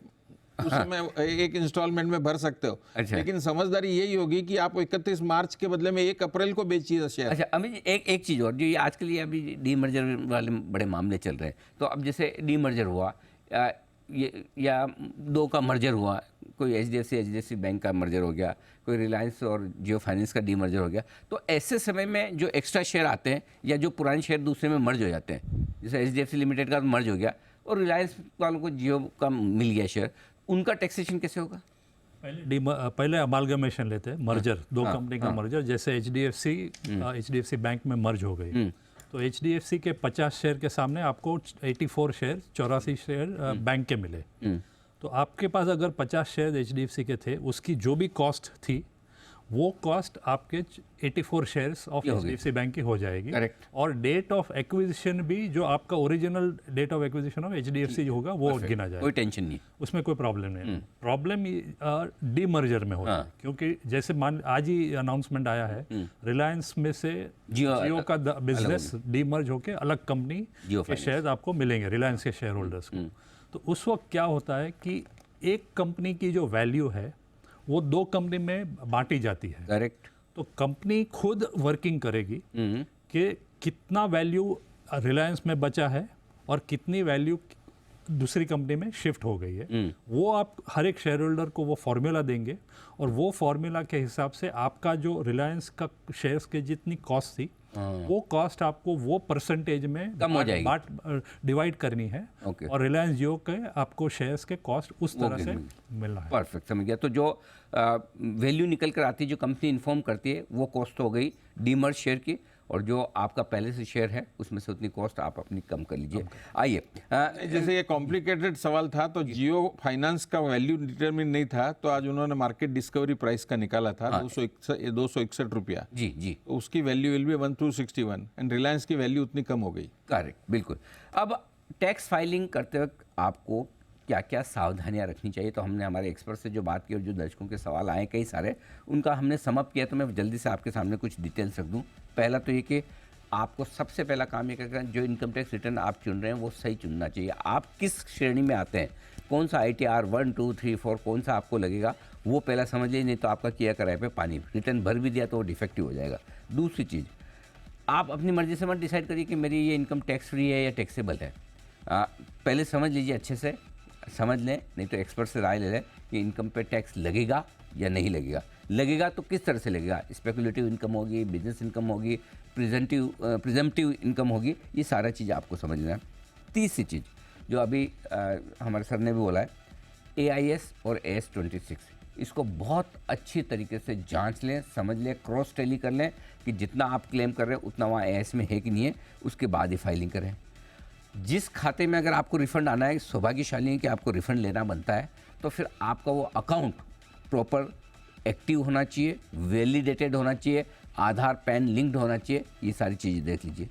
उसमें एक इंस्टॉलमेंट में भर सकते हो। अच्छा। लेकिन समझदारी यही होगी कि आप 31 मार्च के बदले में 1 अप्रैल को बेचिए शेयर। अच्छा, अभी एक चीज़ और, जो ये आजकल ये अभी डीमर्जर वाले बड़े मामले चल रहे हैं, तो अब जैसे डीमर्जर हुआ या 2 का मर्जर हुआ, कोई HDFC बैंक का मर्जर हो गया, कोई रिलायंस और जियो फाइनेंस का डीमर्जर हो गया, तो ऐसे समय में जो एक्स्ट्रा शेयर आते हैं या जो पुराने शेयर दूसरे में मर्ज हो जाते हैं, जैसे HDFC लिमिटेड का मर्ज हो गया और रिलायंस वालों को जियो का मिल गया शेयर, उनका टैक्सेशन कैसे होगा? पहले अमालगमेशन लेते हैं, मर्जर, दो कंपनी का मर्जर, जैसे एचडीएफसी बैंक में मर्ज हो गई, तो एचडीएफसी के 50 शेयर के सामने आपको 84 शेयर 84 शेयर बैंक के मिले। तो आपके पास अगर 50 शेयर एचडीएफसी के थे, उसकी जो भी कॉस्ट थी वो कॉस्ट आपके 84 शेयर्स ऑफ एचडीएफसी बैंक की हो जाएगी। Correct. और डेट ऑफ एक्विजिशन भी जो आपका original date of acquisition of HDFC जो होगा वो गिना जाएगा। कोई टेंशन नहीं। उसमें कोई प्रॉब्लम नहीं है। प्रॉब्लम डीमर्जर में होता है, क्योंकि जैसे आज ही अनाउंसमेंट आया है, रिलायंस में से जियो का बिजनेस डीमर्ज होके अलग कंपनी के शेयर आपको मिलेंगे, रिलायंस के शेयर होल्डर्स को। तो उस वक्त क्या होता है कि एक कंपनी की जो वैल्यू है वो दो कंपनी में बांटी जाती है। करेक्ट। तो कंपनी खुद वर्किंग करेगी कि कितना वैल्यू रिलायंस में बचा है और कितनी वैल्यू दूसरी कंपनी में शिफ्ट हो गई है। वो आप हर एक शेयर होल्डर को वो फॉर्मूला देंगे और वो फॉर्मूला के हिसाब से आपका जो रिलायंस का शेयर्स के जितनी कॉस्ट थी वो कॉस्ट आपको वो परसेंटेज में कम हो जाएगी, डिवाइड करनी है। और रिलायंस जियो के आपको शेयर्स के कॉस्ट उस तरह से मिलना है। परफेक्ट, समझ गया। तो जो वैल्यू निकल कर आती है, जो कंपनी इन्फॉर्म करती है, वो कॉस्ट हो गई डीमर्ज शेयर की, और जो आपका पहले से शेयर है उसमें से उतनी कॉस्ट आप अपनी कम कर लीजिए। आइए, जैसे ये कॉम्प्लिकेटेड सवाल था, तो जियो फाइनेंस का वैल्यू डिटरमिन नहीं था, तो आज उन्होंने मार्केट डिस्कवरी प्राइस का निकाला था 261 रुपया। जी जी, तो उसकी value will be 1261 and Reliance की वैल्यू उतनी कम हो गई। करेक्ट, बिल्कुल। अब टैक्स फाइलिंग करते वक्त आपको क्या क्या सावधानियां रखनी चाहिए, तो हमने हमारे एक्सपर्ट से जो बात की और जो दर्शकों के सवाल आए कई सारे, उनका हमने समअप किया, तो मैं जल्दी से आपके सामने कुछ डिटेल्स रख दूं। पहला तो ये कि आपको सबसे पहला काम ये करना, जो इनकम टैक्स रिटर्न आप चुन रहे हैं वो सही चुनना चाहिए। आप किस श्रेणी में आते हैं, कौन सा ITR 1, 2, 3, 4 कौन सा आपको लगेगा, वो पहला समझ लीजिए, नहीं तो आपका किया कराए पे पानी। रिटर्न भर भी दिया तो वो डिफेक्टिव हो जाएगा। दूसरी चीज़, आप अपनी मर्जी से मत डिसाइड करिए कि मेरी ये इनकम टैक्स फ्री है या टैक्सेबल है। पहले समझ लीजिए, अच्छे से समझ लें, नहीं तो एक्सपर्ट से राय ले लें कि इनकम पे टैक्स लगेगा या नहीं लगेगा। लगेगा तो किस तरह से लगेगा, स्पेकुलेटिव इनकम होगी, बिजनेस इनकम होगी, प्रिजम्पटिव इनकम होगी, ये सारा चीज़ आपको समझना है। तीसरी चीज़ जो अभी हमारे सर ने भी बोला है, AIS और AS26, इसको बहुत अच्छी तरीके से जांच लें, समझ लें, क्रॉस टैली कर लें कि जितना आप क्लेम कर रहे हैं उतना वहाँ AIS में है कि नहीं है, उसके बाद ही फाइलिंग करें। जिस खाते में अगर आपको रिफ़ंड आना है, सौभाग्यशाली है कि आपको रिफ़ंड लेना बनता है, तो फिर आपका वो अकाउंट प्रॉपर एक्टिव होना चाहिए, वैलिडेटेड होना चाहिए, आधार पैन लिंक्ड होना चाहिए, ये सारी चीज़ें देख लीजिए।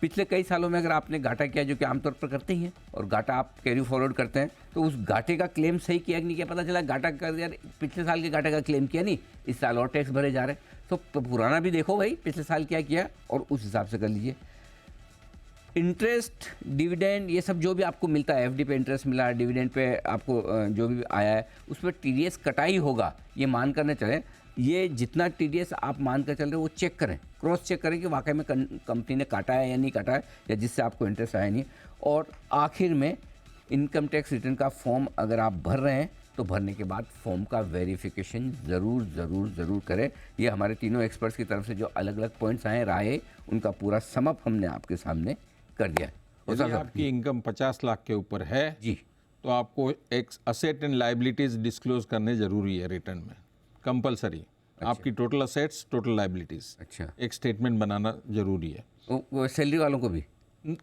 पिछले कई सालों में अगर आपने घाटा किया, जो कि आमतौर पर करते ही हैं, और घाटा आप कैरी फॉरवर्ड करते हैं, तो उस घाटे का क्लेम सही किया कि नहीं किया, पता चला घाटा कर, यार पिछले साल के घाटे का क्लेम किया नहीं, इस साल और टैक्स भरे जा रहे हैं, तो पुराना भी देखो भाई, पिछले साल क्या किया और उस हिसाब से कर लीजिए। इंटरेस्ट, डिविडेंड, ये सब जो भी आपको मिलता है, FD पे इंटरेस्ट मिला, डिविडेंड पे आपको जो भी आया है, उस पर TDS कटाई होगा, ये मान कर न चलें। ये जितना TDS आप मान कर चल रहे हो वो चेक करें, क्रॉस चेक करें कि वाकई में कंपनी ने काटा है या नहीं काटा है, या जिससे आपको इंटरेस्ट आया नहीं। और आखिर में इनकम टैक्स रिटर्न का फॉर्म अगर आप भर रहे हैं, तो भरने के बाद फॉर्म का वेरिफिकेशन ज़रूर करें। ये हमारे तीनों एक्सपर्ट्स की तरफ से जो अलग अलग पॉइंट्स आए, राय, उनका पूरा समअप हमने आपके सामने कर दिया है। यदि आपकी इनकम 50 लाख के ऊपर है जी, तो आपको एक असेट एंड लाइबिलिटीज डिस्क्लोज करने जरूरी है रिटर्न में, कंपलसरी। आपकी टोटल असेट्स, टोटल लाइबिलिटीज, अच्छा, एक स्टेटमेंट बनाना जरूरी है। वो सैलरी वालों को भी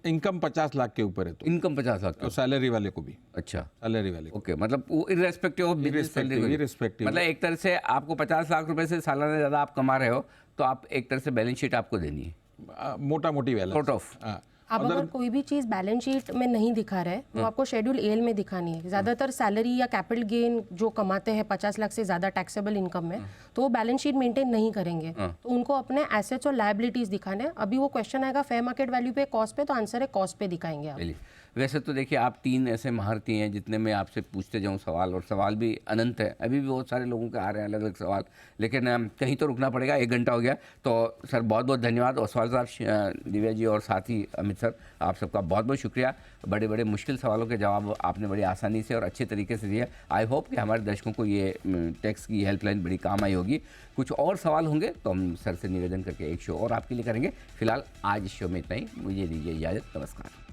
इनकम 50 लाख के ऊपर है तो इनकम 50 लाख तो सैलरी वाले को भी, अच्छा, सैलरी वाले को ओके, मतलब वो irrespective of business salary, irrespective, मतलब एक तरह से आपको 50 लाख रुपए से सालाना ज़्यादा आप कमा रहे हो, तो आप एक तरह से बैलेंस शीट आपको देनी है, मोटा मोटी बैलेंस सॉर्ट ऑफ। अब अगर कोई भी चीज़ बैलेंस शीट में नहीं दिखा रहा है तो आपको शेड्यूल AL में दिखानी है। ज़्यादातर सैलरी या कैपिटल गेन जो कमाते हैं 50 लाख से ज़्यादा टैक्सेबल इनकम में, तो वो बैलेंस शीट मेंटेन नहीं करेंगे, तो उनको अपने एसेट्स और लायबिलिटीज़ दिखाने हैं। अभी वो क्वेश्चन आएगा फेयर मार्केट वैल्यू पे, कॉस्ट पे, तो आंसर है कॉस्ट पे दिखाएंगे आप। वैसे तो देखिए, आप 3 ऐसे महारथी हैं, जितने मैं आपसे पूछते जाऊं सवाल, और सवाल भी अनंत है, अभी भी बहुत सारे लोगों के आ रहे हैं अलग अलग सवाल, लेकिन कहीं तो रुकना पड़ेगा, 1 घंटा हो गया। तो सर बहुत बहुत धन्यवाद, और सवाल साहब, दिव्या जी और साथ ही अमित सर, आप सबका बहुत बहुत शुक्रिया। बड़े बड़े मुश्किल सवालों के जवाब आपने बड़ी आसानी से और अच्छे तरीके से दिए। आई होप कि हमारे दर्शकों को ये टैक्स की हेल्पलाइन बड़ी काम आई होगी। कुछ और सवाल होंगे तो हम सर से निवेदन करके एक शो और आपके लिए करेंगे। फिलहाल आज इस शो में इतना ही, मुझे दीजिए इजाज़त, नमस्कार।